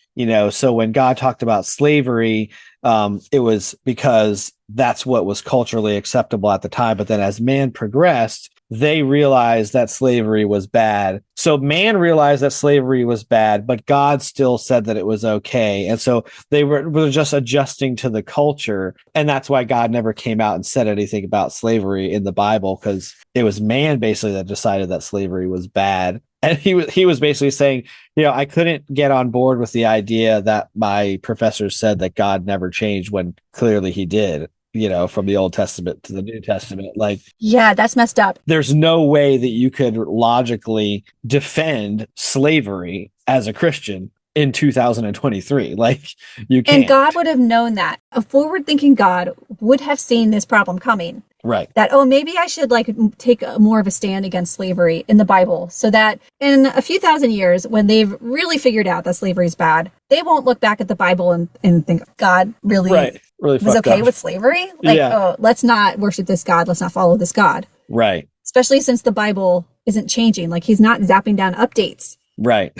[SPEAKER 1] so when God talked about slavery, it was because that's what was culturally acceptable at the time. But then as man progressed, they realized that slavery was bad. So man realized that slavery was bad, but God still said that it was okay. And so they were just adjusting to the culture. And that's why God never came out and said anything about slavery in the Bible, because it was man basically that decided that slavery was bad. And he was basically saying, I couldn't get on board with the idea that my professors said that God never changed when clearly he did. From the Old Testament to the New Testament. Like,
[SPEAKER 2] yeah, that's messed up.
[SPEAKER 1] There's no way that you could logically defend slavery as a Christian in 2023. Like, you can't.
[SPEAKER 2] And God would have known that. A forward-thinking God would have seen this problem coming.
[SPEAKER 1] Right.
[SPEAKER 2] That, maybe I should take more of a stand against slavery in the Bible, so that in a few thousand years, when they've really figured out that slavery is bad, they won't look back at the Bible and think God really was okay with slavery. Let's not worship this God. Let's not follow this God.
[SPEAKER 1] Right.
[SPEAKER 2] Especially since the Bible isn't changing. Like, he's not zapping down updates.
[SPEAKER 1] Right.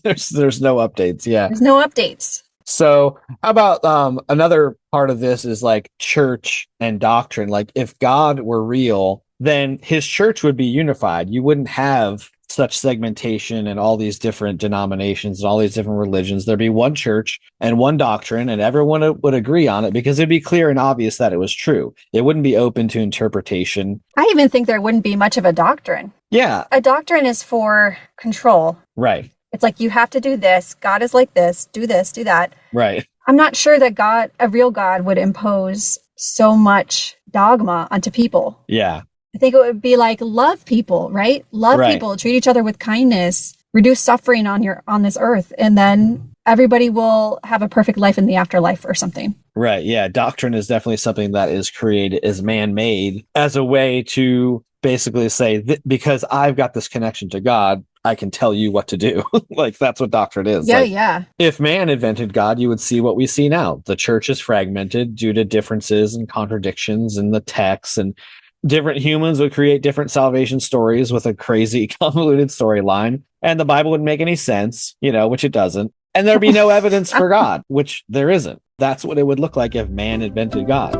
[SPEAKER 1] There's no updates. Yeah.
[SPEAKER 2] There's no updates.
[SPEAKER 1] So how about another part of this is like church and doctrine. Like, if God were real, then his church would be unified. You wouldn't have such segmentation and all these different denominations and all these different religions. There'd be one church and one doctrine, and everyone would agree on it because it'd be clear and obvious that it was true. It wouldn't be open to interpretation.
[SPEAKER 2] I even think there wouldn't be much of a doctrine.
[SPEAKER 1] Yeah.
[SPEAKER 2] A doctrine is for control.
[SPEAKER 1] Right.
[SPEAKER 2] It's like, you have to do this. God is like this. Do this, do that.
[SPEAKER 1] Right.
[SPEAKER 2] I'm not sure that a real God, would impose so much dogma onto people.
[SPEAKER 1] Yeah.
[SPEAKER 2] I think it would be like, love people, right? Love people, treat each other with kindness, reduce suffering on this earth, and then everybody will have a perfect life in the afterlife or something. Right.
[SPEAKER 1] Yeah. Doctrine is definitely something that is man-made as a way to basically say, because I've got this connection to God, I can tell you what to do. Like, that's what doctrine is.
[SPEAKER 2] Yeah,
[SPEAKER 1] like,
[SPEAKER 2] yeah.
[SPEAKER 1] If man invented God, you would see what we see now. The church is fragmented due to differences and contradictions in the text, and different humans would create different salvation stories with a crazy convoluted storyline. And the Bible wouldn't make any sense, which it doesn't. And there'd be no evidence for God, which there isn't. That's what it would look like if man invented God.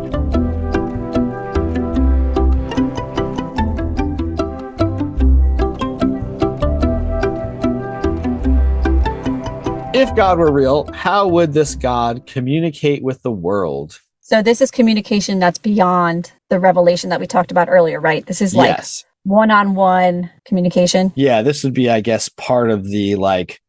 [SPEAKER 1] If God were real, how would this God communicate with the world?
[SPEAKER 2] So this is communication that's beyond the revelation that we talked about earlier, right? This is like one-on-one communication.
[SPEAKER 1] Yeah, this would be, I guess, part of the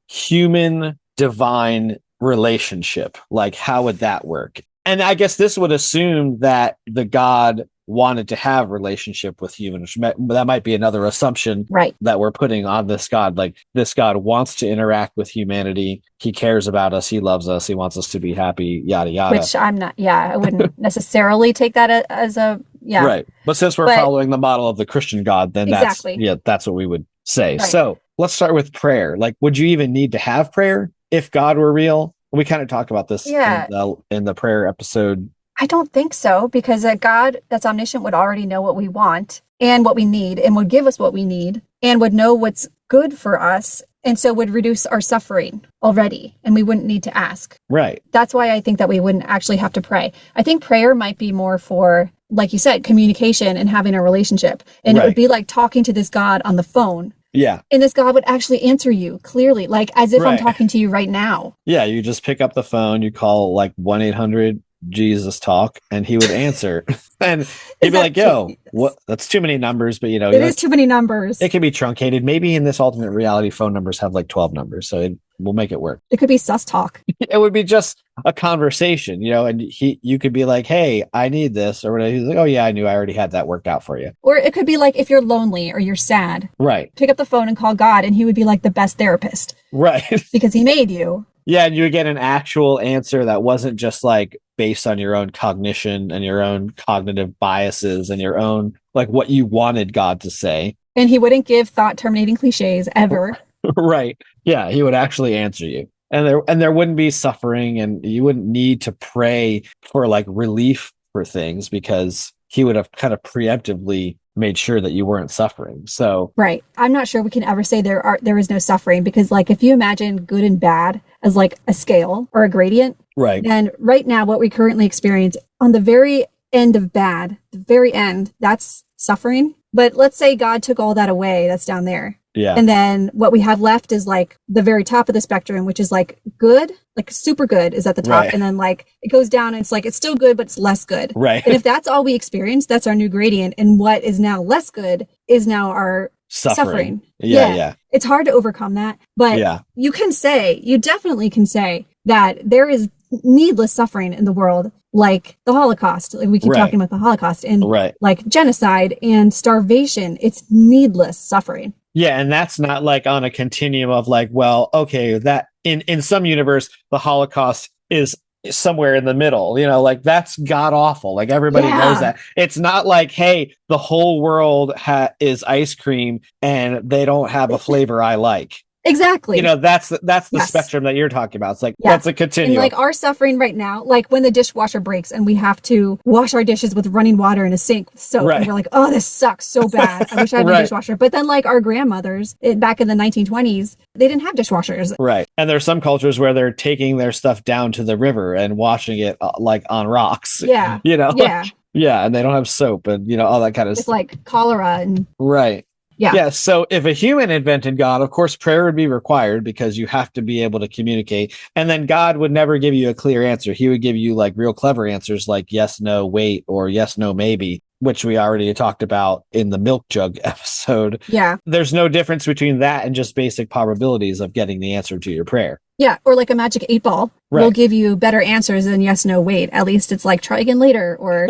[SPEAKER 1] human divine relationship. Like, how would that work? And I guess this would assume that the God wanted to have relationship with humans. That might be another assumption that we're putting on this God. Like, this God wants to interact with humanity. He cares about us. He loves us. He wants us to be happy, yada, yada.
[SPEAKER 2] Which I wouldn't necessarily take that as a,
[SPEAKER 1] Right. But since we're following the model of the Christian God, then that's what we would say.
[SPEAKER 2] Right.
[SPEAKER 1] So let's start with prayer. Like, would you even need to have prayer if God were real? We kind of talked about this in the prayer episode.
[SPEAKER 2] I don't think so, because a God that's omniscient would already know what we want and what we need, and would give us what we need, and would know what's good for us, and so would reduce our suffering already, and we wouldn't need to ask.
[SPEAKER 1] Right.
[SPEAKER 2] That's why I think that we wouldn't actually have to pray. I think prayer might be more for, like you said, communication and having a relationship. And it would be like talking to this God on the phone.
[SPEAKER 1] Yeah.
[SPEAKER 2] And this God would actually answer you clearly, like as if I'm
[SPEAKER 1] Right.
[SPEAKER 2] talking to you right now.
[SPEAKER 1] Yeah, you just pick up the phone, you call like 1-800-Jesus talk, and he would answer. And he'd be like, yo, what? That's too many numbers, but
[SPEAKER 2] it is too many numbers.
[SPEAKER 1] It can be truncated. Maybe in this alternate reality, phone numbers have like 12 numbers, so we'll make it work.
[SPEAKER 2] It could be sus talk.
[SPEAKER 1] It would be just a conversation, and you could be like, hey, I need this, or whatever. He's like, oh yeah, I knew I already had that worked out for you.
[SPEAKER 2] Or it could be like if you're lonely or you're sad.
[SPEAKER 1] Right.
[SPEAKER 2] Pick up the phone and call God, and he would be like the best therapist.
[SPEAKER 1] Right.
[SPEAKER 2] Because he made you.
[SPEAKER 1] Yeah, and you would get an actual answer that wasn't just like based on your own cognition and your own cognitive biases and your own, like what you wanted God to say.
[SPEAKER 2] And he wouldn't give thought-terminating cliches ever.
[SPEAKER 1] Right. Yeah, he would actually answer you. And there wouldn't be suffering, and you wouldn't need to pray for like relief for things, because he would have kind of preemptively made sure that you weren't suffering. So
[SPEAKER 2] right. I'm not sure we can ever say there is no suffering, because like if you imagine good and bad as like a scale or a gradient,
[SPEAKER 1] right.
[SPEAKER 2] And right now what we currently experience on the very end of bad, the very end, that's suffering. But let's say God took all that away, that's down there.
[SPEAKER 1] Yeah.
[SPEAKER 2] And then what we have left is like the very top of the spectrum, which is like good, like super good is at the top. Right. And then like it goes down and it's like, it's still good, but it's less good.
[SPEAKER 1] Right.
[SPEAKER 2] And if that's all we experience, that's our new gradient. And what is now less good is now our suffering.
[SPEAKER 1] Yeah.
[SPEAKER 2] It's hard to overcome that. But you definitely can say that there is needless suffering in the world, like the Holocaust. Like we keep talking about the Holocaust and like genocide and starvation. It's needless suffering.
[SPEAKER 1] Yeah, and that's not like on a continuum of like, well, okay, that in some universe, the Holocaust is somewhere in the middle, like that's god awful. Like everybody knows that. It's not like, hey, the whole world is ice cream and they don't have a flavor I like.
[SPEAKER 2] Exactly.
[SPEAKER 1] That's the spectrum that you're talking about. It's like, that's a continuum.
[SPEAKER 2] And like our suffering right now, like when the dishwasher breaks and we have to wash our dishes with running water in a sink with soap. Right. And we're like, oh, this sucks so bad. I wish I had a dishwasher. But then like our grandmothers back in the 1920s, they didn't have dishwashers.
[SPEAKER 1] Right. And there's some cultures where they're taking their stuff down to the river and washing it like on rocks.
[SPEAKER 2] Yeah.
[SPEAKER 1] Yeah. Yeah. And they don't have soap and, all that kind of
[SPEAKER 2] stuff.
[SPEAKER 1] It's
[SPEAKER 2] like cholera and.
[SPEAKER 1] Right.
[SPEAKER 2] Yeah.
[SPEAKER 1] So if a human invented God, of course, prayer would be required because you have to be able to communicate. And then God would never give you a clear answer. He would give you like real clever answers like yes, no, wait, or yes, no, maybe, which we already talked about in the milk jug episode.
[SPEAKER 2] Yeah.
[SPEAKER 1] There's no difference between that and just basic probabilities of getting the answer to your prayer.
[SPEAKER 2] Yeah. Or like a magic 8-ball will give you better answers than yes, no, wait. At least it's like try again later or.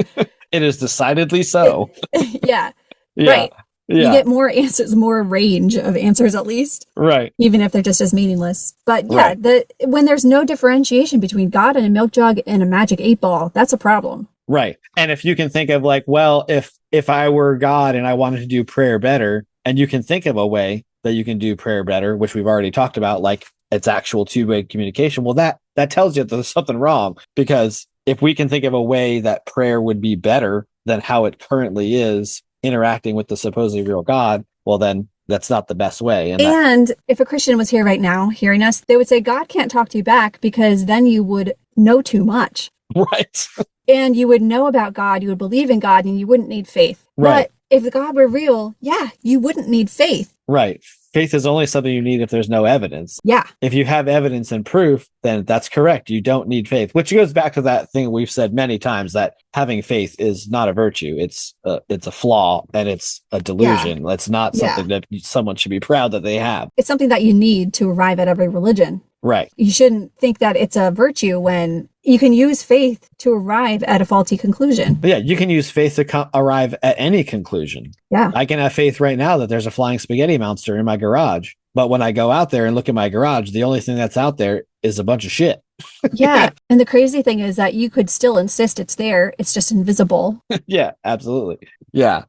[SPEAKER 1] It is decidedly so.
[SPEAKER 2] Yeah.
[SPEAKER 1] Right.
[SPEAKER 2] You get more answers, more range of answers at least.
[SPEAKER 1] Right.
[SPEAKER 2] Even if they're just as meaningless. But when there's no differentiation between God and a milk jug and a magic 8-ball, that's a problem.
[SPEAKER 1] Right. And if you can think of like, well, if I were God and I wanted to do prayer better, and you can think of a way that you can do prayer better, which we've already talked about, like it's actual two-way communication. Well, that tells you that there's something wrong, because if we can think of a way that prayer would be better than how it currently is, interacting with the supposedly real God, well, then that's not the best way.
[SPEAKER 2] And if a Christian was here right now hearing us, they would say, God can't talk to you back because then you would know too much.
[SPEAKER 1] Right.
[SPEAKER 2] And you would know about God, you would believe in God, and you wouldn't need faith.
[SPEAKER 1] Right.
[SPEAKER 2] But if God were real, you wouldn't need faith.
[SPEAKER 1] Right. Faith is only something you need if there's no evidence.
[SPEAKER 2] Yeah.
[SPEAKER 1] If you have evidence and proof, then that's correct. You don't need faith, which goes back to that thing we've said many times, that having faith is not a virtue. It's a flaw and it's a delusion. Yeah. It's not something that someone should be proud that they have.
[SPEAKER 2] It's something that you need to arrive at every religion.
[SPEAKER 1] Right.
[SPEAKER 2] You shouldn't think that it's a virtue when you can use faith to arrive at a faulty conclusion.
[SPEAKER 1] Yeah, you can use faith to arrive at any conclusion.
[SPEAKER 2] Yeah.
[SPEAKER 1] I can have faith right now that there's a flying spaghetti monster in my garage. But when I go out there and look at my garage, the only thing that's out there is a bunch of shit.
[SPEAKER 2] Yeah. And the crazy thing is that you could still insist it's there. It's just invisible.
[SPEAKER 1] Yeah, absolutely. Yeah.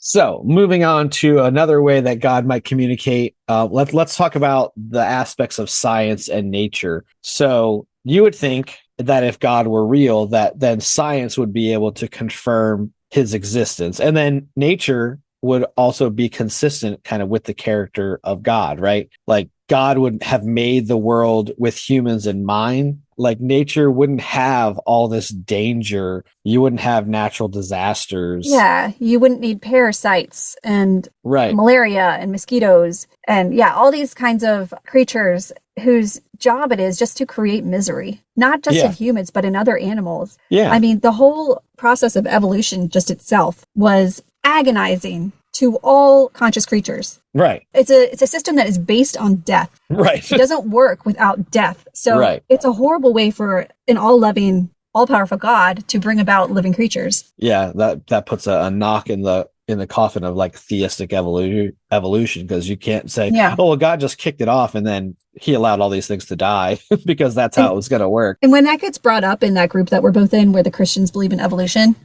[SPEAKER 1] So moving on to another way that God might communicate, let's talk about the aspects of science and nature. So you would think that if God were real, that then science would be able to confirm his existence. And then nature would also be consistent kind of with the character of God, right? Like God would have made the world with humans in mind, like nature wouldn't have all this danger. You wouldn't have natural disasters.
[SPEAKER 2] Yeah, you wouldn't need parasites and
[SPEAKER 1] Right.
[SPEAKER 2] malaria and mosquitoes and all these kinds of creatures whose job it is just to create misery, not just in humans, but in other animals.
[SPEAKER 1] Yeah.
[SPEAKER 2] I mean, the whole process of evolution just itself was agonizing to all conscious creatures.
[SPEAKER 1] Right.
[SPEAKER 2] It's a system that is based on death.
[SPEAKER 1] Right.
[SPEAKER 2] It doesn't work without death. So it's a horrible way for an all-loving, all-powerful God to bring about living creatures.
[SPEAKER 1] Yeah, that puts a knock in the coffin of like theistic evolution, because you can't say, oh, well, God just kicked it off and then he allowed all these things to die because that's how it was going to work.
[SPEAKER 2] And when that gets brought up in that group that we're both in, where the Christians believe in evolution,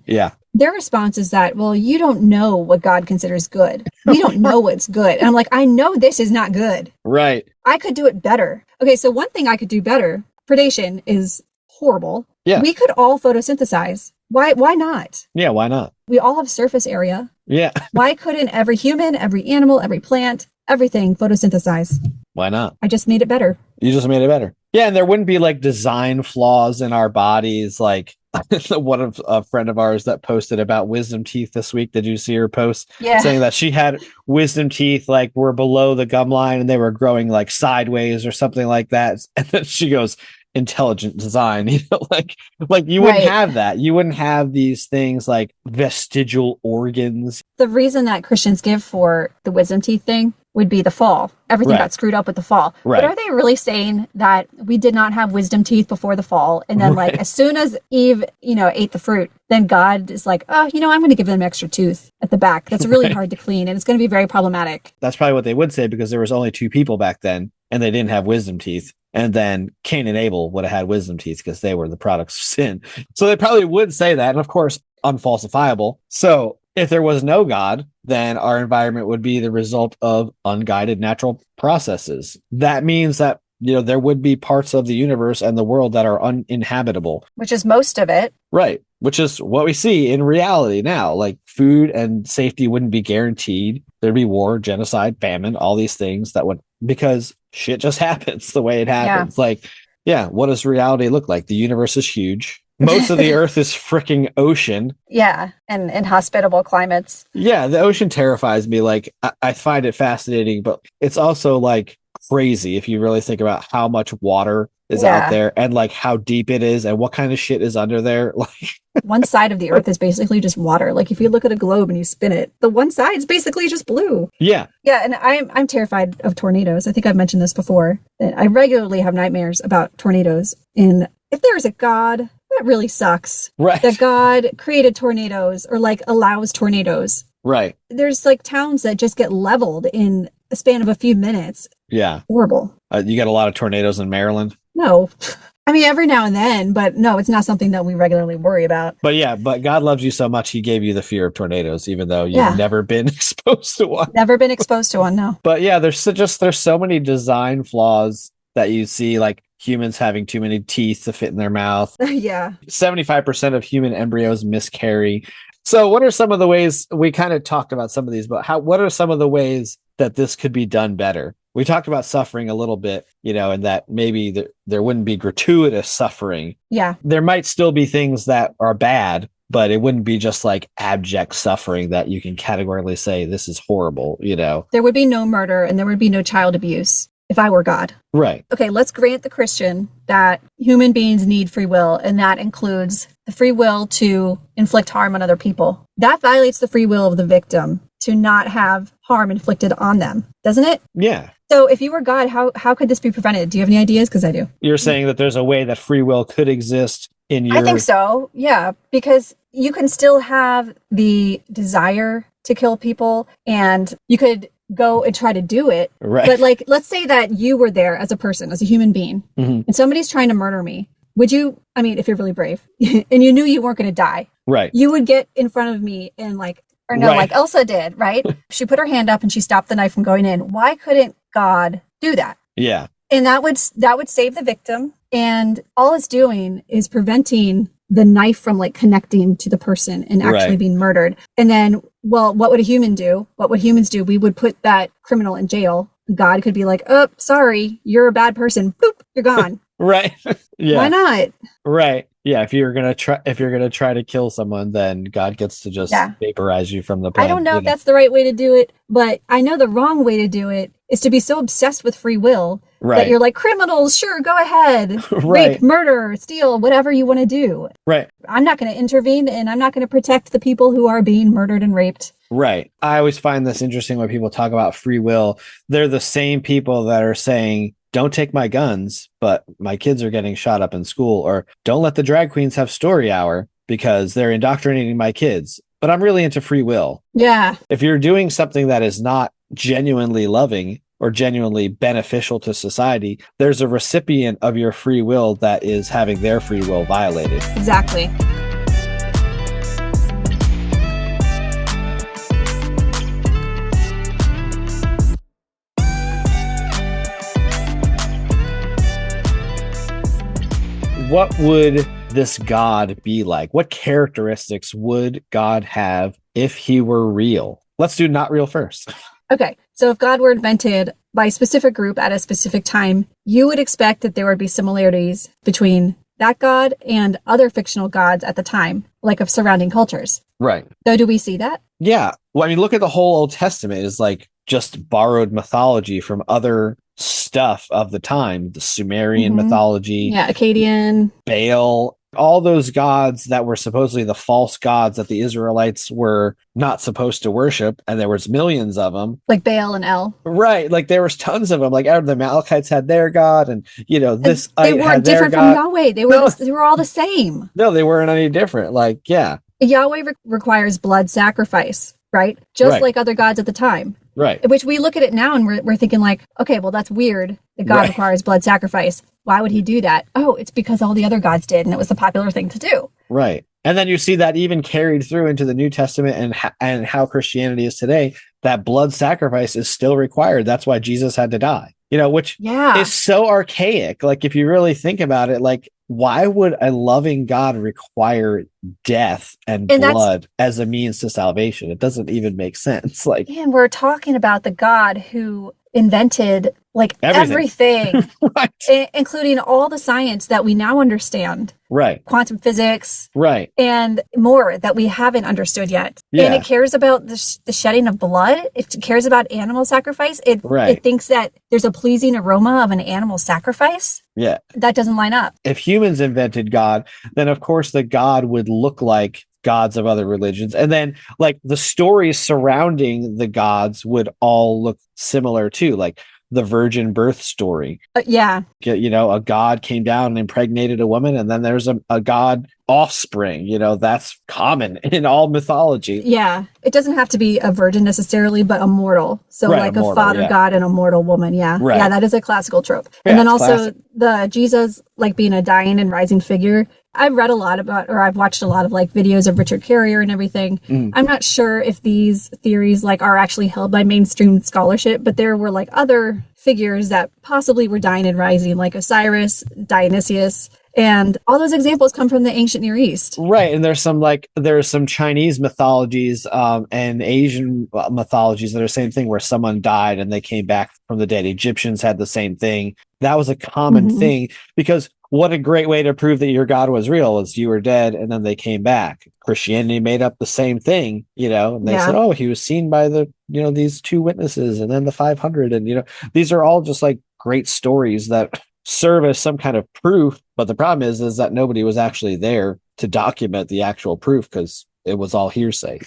[SPEAKER 2] their response is that, well, you don't know what God considers good. We don't know what's good. And I'm like, I know this is not good.
[SPEAKER 1] Right.
[SPEAKER 2] I could do it better. Okay, so one thing I could do better, predation is horrible.
[SPEAKER 1] Yeah.
[SPEAKER 2] We could all photosynthesize. Why not?
[SPEAKER 1] Yeah, why not?
[SPEAKER 2] We all have surface area.
[SPEAKER 1] Yeah.
[SPEAKER 2] Why couldn't every human, every animal, every plant, everything photosynthesize?
[SPEAKER 1] Why not?
[SPEAKER 2] I just made it better.
[SPEAKER 1] You just made it better. Yeah, and there wouldn't be like design flaws in our bodies. Like one of a friend of ours that posted about wisdom teeth this week. Did you see her post?
[SPEAKER 2] Yeah.
[SPEAKER 1] Saying that she had wisdom teeth like were below the gum line and they were growing like sideways or something like that. And then she goes, intelligent design, like you wouldn't have that. You wouldn't have these things like vestigial organs.
[SPEAKER 2] The reason that Christians give for the wisdom teeth thing would be the fall. Everything got screwed up with the fall. But are they really saying that we did not have wisdom teeth before the fall? And then like as soon as Eve, ate the fruit, then God is like, oh, I'm going to give them an extra tooth at the back. That's really hard to clean. And it's going to be very problematic.
[SPEAKER 1] That's probably what they would say, because there was only two people back then and they didn't have wisdom teeth. And then Cain and Abel would have had wisdom teeth because they were the products of sin. So they probably would say that. And of course, unfalsifiable. So if there was no God, then our environment would be the result of unguided natural processes. That means that, there would be parts of the universe and the world that are uninhabitable.
[SPEAKER 2] Which is most of it.
[SPEAKER 1] Right. Which is what we see in reality now. Like food and safety wouldn't be guaranteed. There'd be war, genocide, famine, all these things that would, because shit just happens the way it happens. What does reality look like? The universe is huge. Most of the earth is freaking ocean.
[SPEAKER 2] Yeah. And inhospitable climates.
[SPEAKER 1] Yeah. The ocean terrifies me. Like I find it fascinating, but it's also like crazy if you really think about how much water is out there and like how deep it is and what kind of shit is under there. Like
[SPEAKER 2] one side of the earth is basically just water. Like if you look at a globe and you spin it, the one side is basically just blue.
[SPEAKER 1] Yeah.
[SPEAKER 2] Yeah. And I'm terrified of tornadoes. I think I've mentioned this before. I regularly have nightmares about tornadoes. And if there's a God, that really sucks.
[SPEAKER 1] Right.
[SPEAKER 2] That God created tornadoes or like allows tornadoes.
[SPEAKER 1] Right.
[SPEAKER 2] There's like towns that just get leveled in a span of a few minutes.
[SPEAKER 1] Yeah.
[SPEAKER 2] Horrible.
[SPEAKER 1] You get a lot of tornadoes in Maryland?
[SPEAKER 2] No. I mean, every now and then, but no, it's not something that we regularly worry about.
[SPEAKER 1] But God loves you so much, he gave you the fear of tornadoes, even though you've never been exposed to one.
[SPEAKER 2] Never been exposed to one, no.
[SPEAKER 1] But yeah, there's so many design flaws that you see, like humans having too many teeth to fit in their mouth.
[SPEAKER 2] Yeah.
[SPEAKER 1] 75% of human embryos miscarry. So what are some of the ways, we kind of talked about some of these, but what are some of the ways that this could be done better? We talked about suffering a little bit, and that maybe there wouldn't be gratuitous suffering.
[SPEAKER 2] Yeah.
[SPEAKER 1] There might still be things that are bad, but it wouldn't be just like abject suffering that you can categorically say this is horrible, There
[SPEAKER 2] would be no murder and there would be no child abuse if I were God.
[SPEAKER 1] Right.
[SPEAKER 2] Okay, let's grant the Christian that human beings need free will, and that includes the free will to inflict harm on other people. That violates the free will of the victim to not have harm inflicted on them, doesn't it?
[SPEAKER 1] Yeah.
[SPEAKER 2] So if you were God, how could this be prevented? Do you have any ideas? Because I do.
[SPEAKER 1] You're saying that there's a way that free will could exist in your...
[SPEAKER 2] I think so, yeah, because you can still have the desire to kill people, and you could go and try to do it.
[SPEAKER 1] Right.
[SPEAKER 2] But like, let's say that you were there as a person, as a human being, and somebody's trying to murder me. Would you, I mean, if you're really brave and you knew you weren't going to die,
[SPEAKER 1] right?
[SPEAKER 2] You would get in front of me and like Elsa did, right? She put her hand up and she stopped the knife from going in. Why couldn't God do that?
[SPEAKER 1] Yeah.
[SPEAKER 2] And that would save the victim. And all it's doing is preventing the knife from like connecting to the person and actually being murdered. And then, well, what would a human do? What would humans do? We would put that criminal in jail. God could be like, oh, sorry, you're a bad person. Boop, you're gone.
[SPEAKER 1] Right. Yeah.
[SPEAKER 2] Why not?
[SPEAKER 1] Right. Yeah. If you're gonna try to kill someone, then God gets to just
[SPEAKER 2] Yeah.
[SPEAKER 1] vaporize you from the
[SPEAKER 2] I don't
[SPEAKER 1] planet.
[SPEAKER 2] know if that's the right way to do it, but I know the wrong way to do it is to be so obsessed with free will that
[SPEAKER 1] Right.
[SPEAKER 2] you're like, criminals, sure, go ahead. Rape,
[SPEAKER 1] Right.
[SPEAKER 2] murder, steal, whatever you want to do.
[SPEAKER 1] Right.
[SPEAKER 2] I'm not going to intervene and I'm not going to protect the people who are being murdered and raped.
[SPEAKER 1] Right. I always find this interesting when people talk about free will. They're the same people that are saying, don't take my guns, but my kids are getting shot up in school, or don't let the drag queens have story hour because they're indoctrinating my kids. But I'm really into free will.
[SPEAKER 2] Yeah.
[SPEAKER 1] If you're doing something that is not genuinely loving or genuinely beneficial to society, there's a recipient of your free will that is having their free will violated.
[SPEAKER 2] Exactly.
[SPEAKER 1] What would this God be like? What characteristics would God have if he were real? Let's do not real first.
[SPEAKER 2] Okay. So if God were invented by a specific group at a specific time, you would expect that there would be similarities between that God and other fictional gods at the time, like of surrounding cultures.
[SPEAKER 1] Right.
[SPEAKER 2] So do we see that?
[SPEAKER 1] Yeah. Well, I mean, look at the whole Old Testament is like just borrowed mythology from other stuff of the time, the Sumerian mythology,
[SPEAKER 2] Yeah, Akkadian,
[SPEAKER 1] Baal, all those gods that were supposedly the false gods that the Israelites were not supposed to worship, and there was millions of them.
[SPEAKER 2] like Baal and El.
[SPEAKER 1] Right, like there was tons of them. Like the Amalekites had their god, and this
[SPEAKER 2] They weren't different from Yahweh. They were all the same.
[SPEAKER 1] No, they weren't any different. Like, yeah,
[SPEAKER 2] Yahweh requires blood sacrifice, right? Just like other gods at the time.
[SPEAKER 1] Right.
[SPEAKER 2] Which we look at it now and we're thinking like, okay, well, that's weird that God requires blood sacrifice. Why would he do that? Oh, it's because all the other gods did and it was the popular thing to do.
[SPEAKER 1] Right. And then you see that even carried through into the New Testament and how Christianity is today, that blood sacrifice is still required. That's why Jesus had to die, which is so archaic. Like, if you really think about it, like, why would a loving God require death and blood as a means to salvation? It doesn't even make sense. Like,
[SPEAKER 2] and we're talking about the God who invented like everything.
[SPEAKER 1] Right.
[SPEAKER 2] Including all the science that we now understand.
[SPEAKER 1] Right.
[SPEAKER 2] Quantum physics.
[SPEAKER 1] Right.
[SPEAKER 2] And more that we haven't understood yet.
[SPEAKER 1] Yeah.
[SPEAKER 2] And it cares about the shedding of blood. It cares about animal sacrifice. It thinks that there's a pleasing aroma of an animal sacrifice.
[SPEAKER 1] Yeah.
[SPEAKER 2] That doesn't line up.
[SPEAKER 1] If humans invented God, then of course the God would look like gods of other religions. And then like the stories surrounding the gods would all look similar too. Like the virgin birth story.
[SPEAKER 2] Yeah.
[SPEAKER 1] A god came down and impregnated a woman, and then there's a god offspring. That's common in all mythology.
[SPEAKER 2] Yeah. It doesn't have to be a virgin necessarily, but a mortal. So like a father god and a mortal woman. Yeah. Right. Yeah, that is a classical trope.
[SPEAKER 1] Yeah,
[SPEAKER 2] and then also the Jesus like being a dying and rising figure. I've read a lot about, or I've watched a lot of like videos of Richard Carrier and everything. I'm not sure if these theories like are actually held by mainstream scholarship, but there were like other figures that possibly were dying and rising, like Osiris, Dionysius, and all those examples come from the ancient Near East.
[SPEAKER 1] Right. And there's some Chinese mythologies and Asian mythologies that are the same thing, where someone died and they came back from the dead. Egyptians had the same thing. That was a common thing, because what a great way to prove that your God was real is you were dead and then they came back. Christianity made up the same thing, and they said, oh, he was seen by these 2 witnesses and then the 500. And, these are all just like great stories that serve as some kind of proof. But the problem is that nobody was actually there to document the actual proof, because it was all hearsay,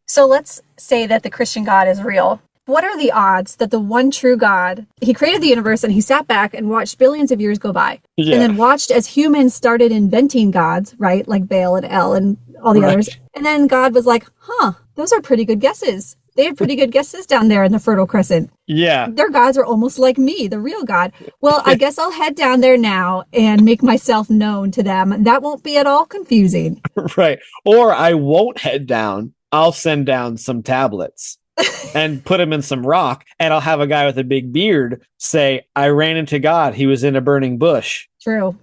[SPEAKER 2] So let's say that the Christian God is real. What are the odds that the one true God, he created the universe and he sat back and watched billions of years go by and then watched as humans started inventing gods, right? Like Baal and El and all the others. And then God was like, those are pretty good guesses. They have pretty good guesses down there in the Fertile Crescent.
[SPEAKER 1] Yeah.
[SPEAKER 2] Their gods are almost like me, the real God. Well, I guess I'll head down there now and make myself known to them. That won't be at all confusing.
[SPEAKER 1] Right. Or I won't head down. I'll send down some tablets and put them in some rock, and I'll have a guy with a big beard say, I ran into God. He was in a burning bush.
[SPEAKER 2] True.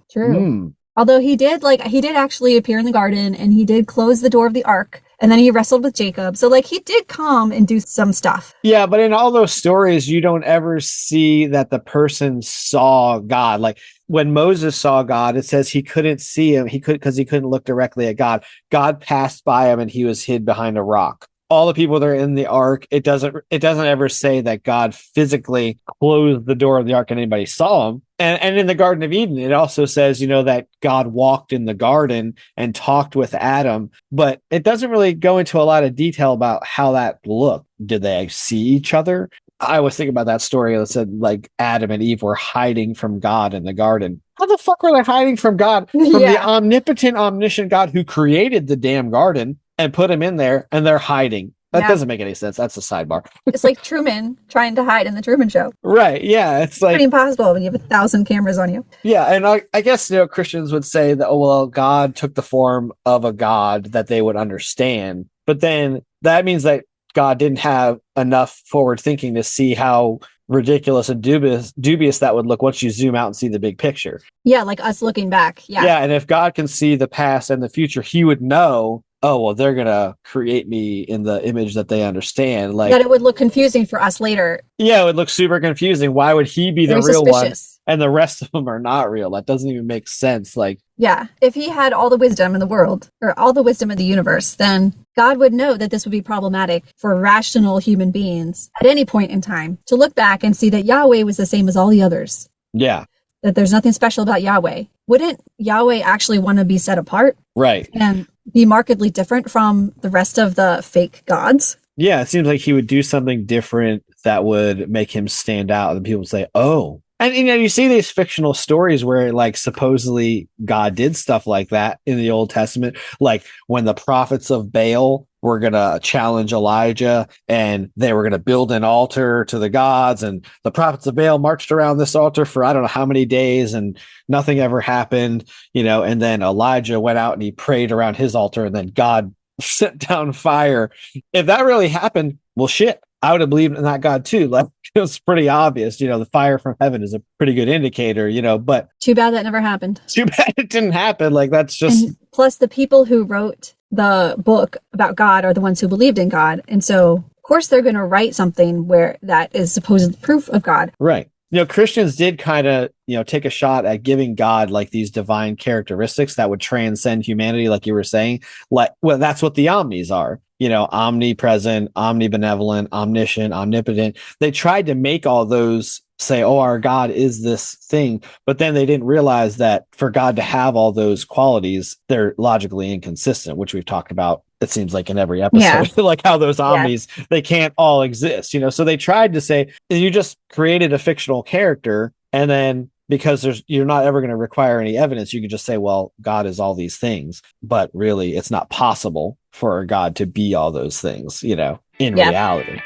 [SPEAKER 2] Although he did actually appear in the garden, and he did close the door of the ark, and then he wrestled with Jacob. So like he did come and do some stuff.
[SPEAKER 1] Yeah, but in all those stories, you don't ever see that the person saw God. Like when Moses saw God, it says he couldn't see him. Because he couldn't look directly at God. God passed by him and he was hid behind a rock. All the people that are in the ark, it doesn't ever say that God physically closed the door of the ark and anybody saw him. And in the Garden of Eden, it also says, that God walked in the garden and talked with Adam, but it doesn't really go into a lot of detail about how that looked. Did they see each other? I always think about that story that said like Adam and Eve were hiding from God in the garden. How the fuck were they hiding from God? From the omnipotent, omniscient God who created the damn garden and put him in there, and they're hiding. That doesn't make any sense. That's a sidebar.
[SPEAKER 2] It's like Truman trying to hide in the Truman Show.
[SPEAKER 1] Right. Yeah. It's like
[SPEAKER 2] pretty impossible when you have 1,000 cameras on you.
[SPEAKER 1] Yeah. And I guess, Christians would say that, oh, well, God took the form of a God that they would understand. But then that means that God didn't have enough forward thinking to see how ridiculous and dubious that would look once you zoom out and see the big picture.
[SPEAKER 2] Yeah. Like us looking back. Yeah.
[SPEAKER 1] Yeah. And if God can see the past and the future, he would know, oh, well, they're going to create me in the image that they understand. Like
[SPEAKER 2] that it would look confusing for us later.
[SPEAKER 1] Yeah, it would look super confusing. Why would he be the real one and the rest of them are not real? That doesn't even make sense. Like,
[SPEAKER 2] yeah, if he had all the wisdom in the world or all the wisdom of the universe, then God would know that this would be problematic for rational human beings at any point in time to look back and see that Yahweh was the same as all the others.
[SPEAKER 1] Yeah.
[SPEAKER 2] That there's nothing special about Yahweh. Wouldn't Yahweh actually want to be set apart?
[SPEAKER 1] Right.
[SPEAKER 2] And be markedly different from the rest of the fake gods?
[SPEAKER 1] Yeah, it seems like he would do something different that would make him stand out. And people would say, oh. And, you see these fictional stories where, like, supposedly God did stuff like that in the Old Testament. Like, when the prophets of Baal were going to challenge Elijah and they were going to build an altar to the gods. And the prophets of Baal marched around this altar for I don't know how many days and nothing ever happened, and then Elijah went out and he prayed around his altar and then God sent down fire. If that really happened, well, shit, I would have believed in that God too. Like, it was pretty obvious, the fire from heaven is a pretty good indicator, but
[SPEAKER 2] too bad that never happened.
[SPEAKER 1] Too bad it didn't happen. Like, that's just.
[SPEAKER 2] And plus the people who wrote the book about God are the ones who believed in God. And so of course they're going to write something where that is supposed proof of God.
[SPEAKER 1] Right. Christians did kind of, take a shot at giving God like these divine characteristics that would transcend humanity, like you were saying. Like, well, that's what the omnis are. Omnipresent, omnibenevolent, omniscient, omnipotent. They tried to make all those say, oh, our God is this thing. But then they didn't realize that for God to have all those qualities, they're logically inconsistent, which we've talked about. It seems like in every episode, like how those omnis, they can't all exist, so they tried to say you just created a fictional character. And then because you're not ever going to require any evidence, you can just say, well, God is all these things, but really it's not possible for a God to be all those things, in reality.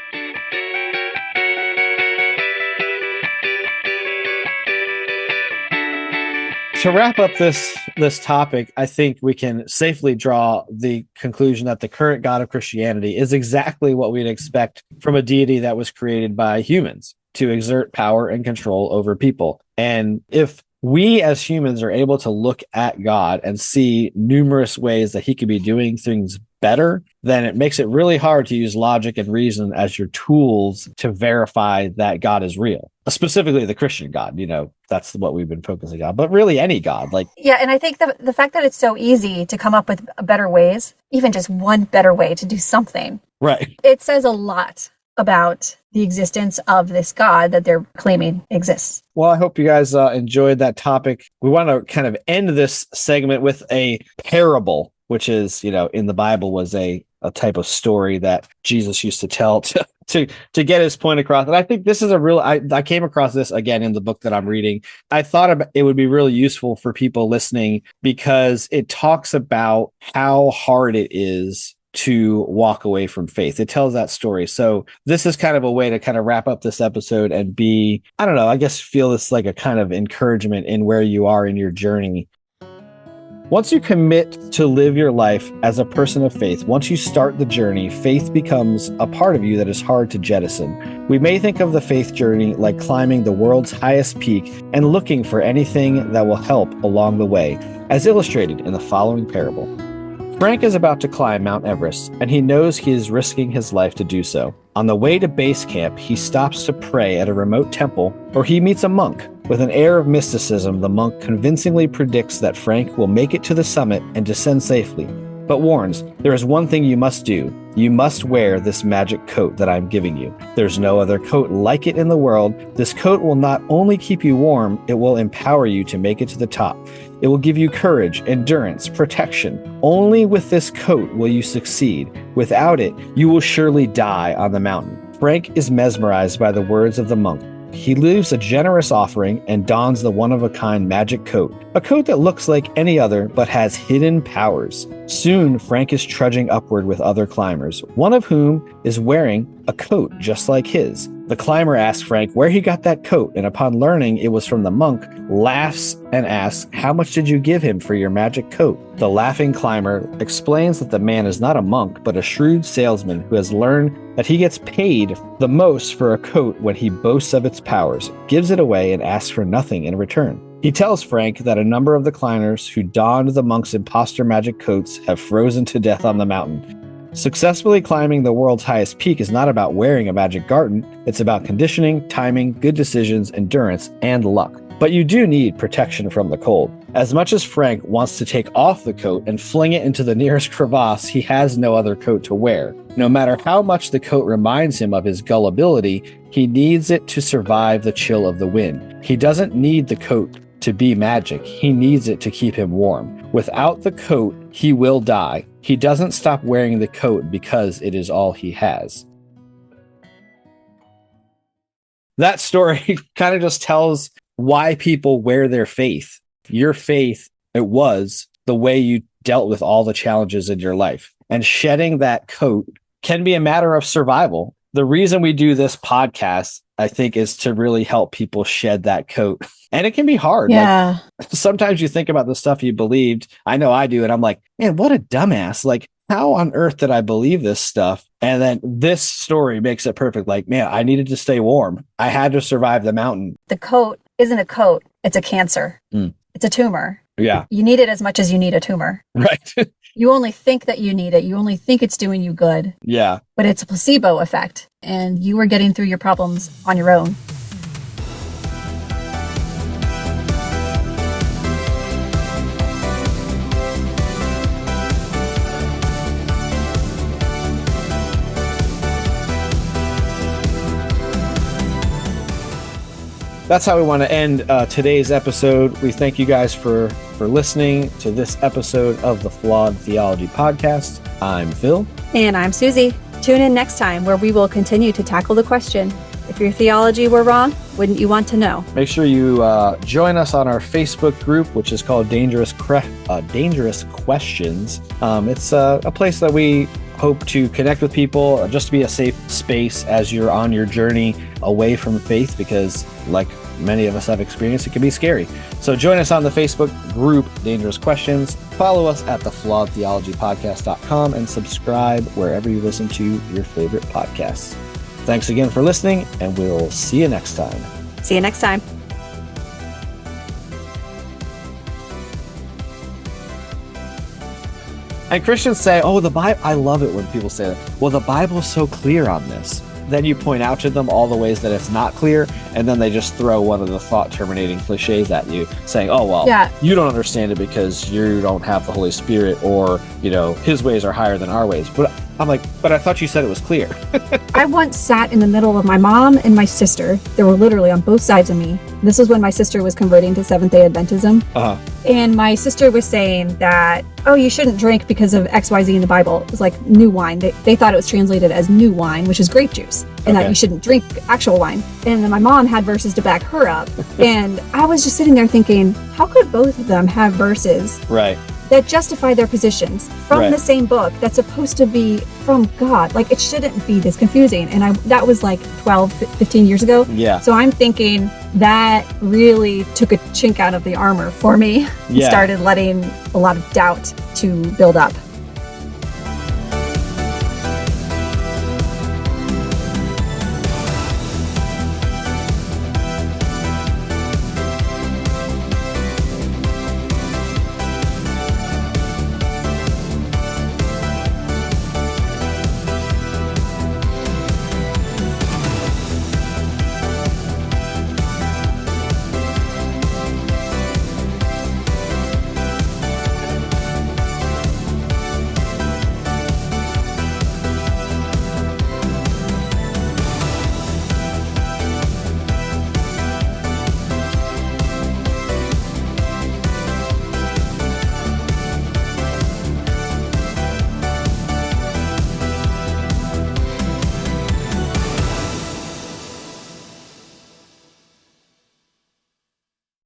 [SPEAKER 1] To wrap up this topic, I think we can safely draw the conclusion that the current God of Christianity is exactly what we'd expect from a deity that was created by humans to exert power and control over people. And if we as humans are able to look at God and see numerous ways that he could be doing things better, then it makes it really hard to use logic and reason as your tools to verify that God is real. Specifically the Christian God, that's what we've been focusing on, but really any God. Like,
[SPEAKER 2] yeah. And I think the fact that it's so easy to come up with better ways, even just one better way to do something,
[SPEAKER 1] right?
[SPEAKER 2] It says a lot about the existence of this God that they're claiming exists.
[SPEAKER 1] Well, I hope you guys enjoyed that topic. We want to kind of end this segment with a parable, which is, in the Bible was a type of story that Jesus used to tell to get his point across. And I think this is I came across this again in the book that I'm reading. I thought it would be really useful for people listening because it talks about how hard it is to walk away from faith. It tells that story. So this is kind of a way to kind of wrap up this episode and be, I don't know, I guess feel this like a kind of encouragement in where you are in your journey. Once you commit to live your life as a person of faith, once you start the journey, faith becomes a part of you that is hard to jettison. We may think of the faith journey like climbing the world's highest peak and looking for anything that will help along the way, as illustrated in the following parable. Frank is about to climb Mount Everest, and he knows he is risking his life to do so. On the way to base camp, he stops to pray at a remote temple, where he meets a monk With an air of mysticism, the monk convincingly predicts that Frank will make it to the summit and descend safely, but warns, there is one thing you must do. You must wear this magic coat that I'm giving you. There's no other coat like it in the world. This coat will not only keep you warm, it will empower you to make it to the top. It will give you courage, endurance, protection. Only with this coat will you succeed. Without it, you will surely die on the mountain. Frank is mesmerized by the words of the monk. He leaves a generous offering and dons the one-of-a-kind magic coat, a coat that looks like any other but has hidden powers. Soon, Frank is trudging upward with other climbers, one of whom is wearing a coat just like his. The climber asks Frank where he got that coat, and upon learning it was from the monk, laughs and asks, "How much did you give him for your magic coat?" The laughing climber explains that the man is not a monk, but a shrewd salesman who has learned that he gets paid the most for a coat when he boasts of its powers, gives it away, and asks for nothing in return. He tells Frank that a number of the climbers who donned the monk's imposter magic coats have frozen to death on the mountain. Successfully climbing the world's highest peak is not about wearing a magic garment. It's about conditioning, timing, good decisions, endurance, and luck. But you do need protection from the cold. As much as Frank wants to take off the coat and fling it into the nearest crevasse, he has no other coat to wear. No matter how much the coat reminds him of his gullibility, he needs it to survive the chill of the wind. He doesn't need the coat to be magic. He needs it to keep him warm. Without the coat, he will die. He doesn't stop wearing the coat because it is all he has. That story kind of just tells why people wear their faith. Your faith, it was the way you dealt with all the challenges in your life. And shedding that coat can be a matter of survival. The reason we do this podcast, I think, is to really help people shed that coat. And it can be hard.
[SPEAKER 2] Yeah.
[SPEAKER 1] Like, sometimes you think about the stuff you believed. I know I do. And I'm like, man, what a dumbass. Like, how on earth did I believe this stuff? And then this story makes it perfect. Like, man, I needed to stay warm. I had to survive the mountain.
[SPEAKER 2] The coat isn't a coat. It's a cancer. It's a tumor.
[SPEAKER 1] Yeah.
[SPEAKER 2] You need it as much as you need a tumor.
[SPEAKER 1] Right.
[SPEAKER 2] You only think that you need it. You only think it's doing you good.
[SPEAKER 1] Yeah.
[SPEAKER 2] But it's a placebo effect. And you are getting through your problems on your own.
[SPEAKER 1] That's how we want to end today's episode. We thank you guys for listening to this episode of the Flawed Theology Podcast. I'm Phil.
[SPEAKER 2] And I'm Susie. Tune in next time where we will continue to tackle the question, if your theology were wrong, wouldn't you want to know?
[SPEAKER 1] Make sure you join us on our Facebook group, which is called Dangerous Questions. It's a place that we hope to connect with people, just to be a safe space as you're on your journey away from faith, because like many of us have experienced, it can be scary. So join us on the Facebook group, Dangerous Questions. Follow us at theflawedtheologypodcast.com and subscribe wherever you listen to your favorite podcasts. Thanks again for listening, and we'll see you next time.
[SPEAKER 2] See you next time.
[SPEAKER 1] And Christians say, oh, the Bible, I love it when people say that. Well, the Bible is so clear on this. Then you point out to them all the ways that it's not clear, and then they just throw one of the thought-terminating cliches at you, saying, oh, well, you don't understand it because you don't have the Holy Spirit, or, you know, his ways are higher than our ways. But I'm like, but I thought you said it was clear.
[SPEAKER 2] I once sat in the middle of my mom and my sister. They were literally on both sides of me. This is when my sister was converting to Seventh-day Adventism. And my sister was saying that, oh, you shouldn't drink because of XYZ in the Bible. It was like new wine. They thought it was translated as new wine, which is grape juice, and that you shouldn't drink actual wine. And then my mom had verses to back her up. And I was just sitting there thinking, how could both of them have verses that justify their positions from the same book that's supposed to be from God? Like, it shouldn't be this confusing. And that was like 12, 15 years ago.
[SPEAKER 1] Yeah.
[SPEAKER 2] So I'm thinking that really took a chink out of the armor for me.
[SPEAKER 1] Yeah.
[SPEAKER 2] Started letting a lot of doubt to build up.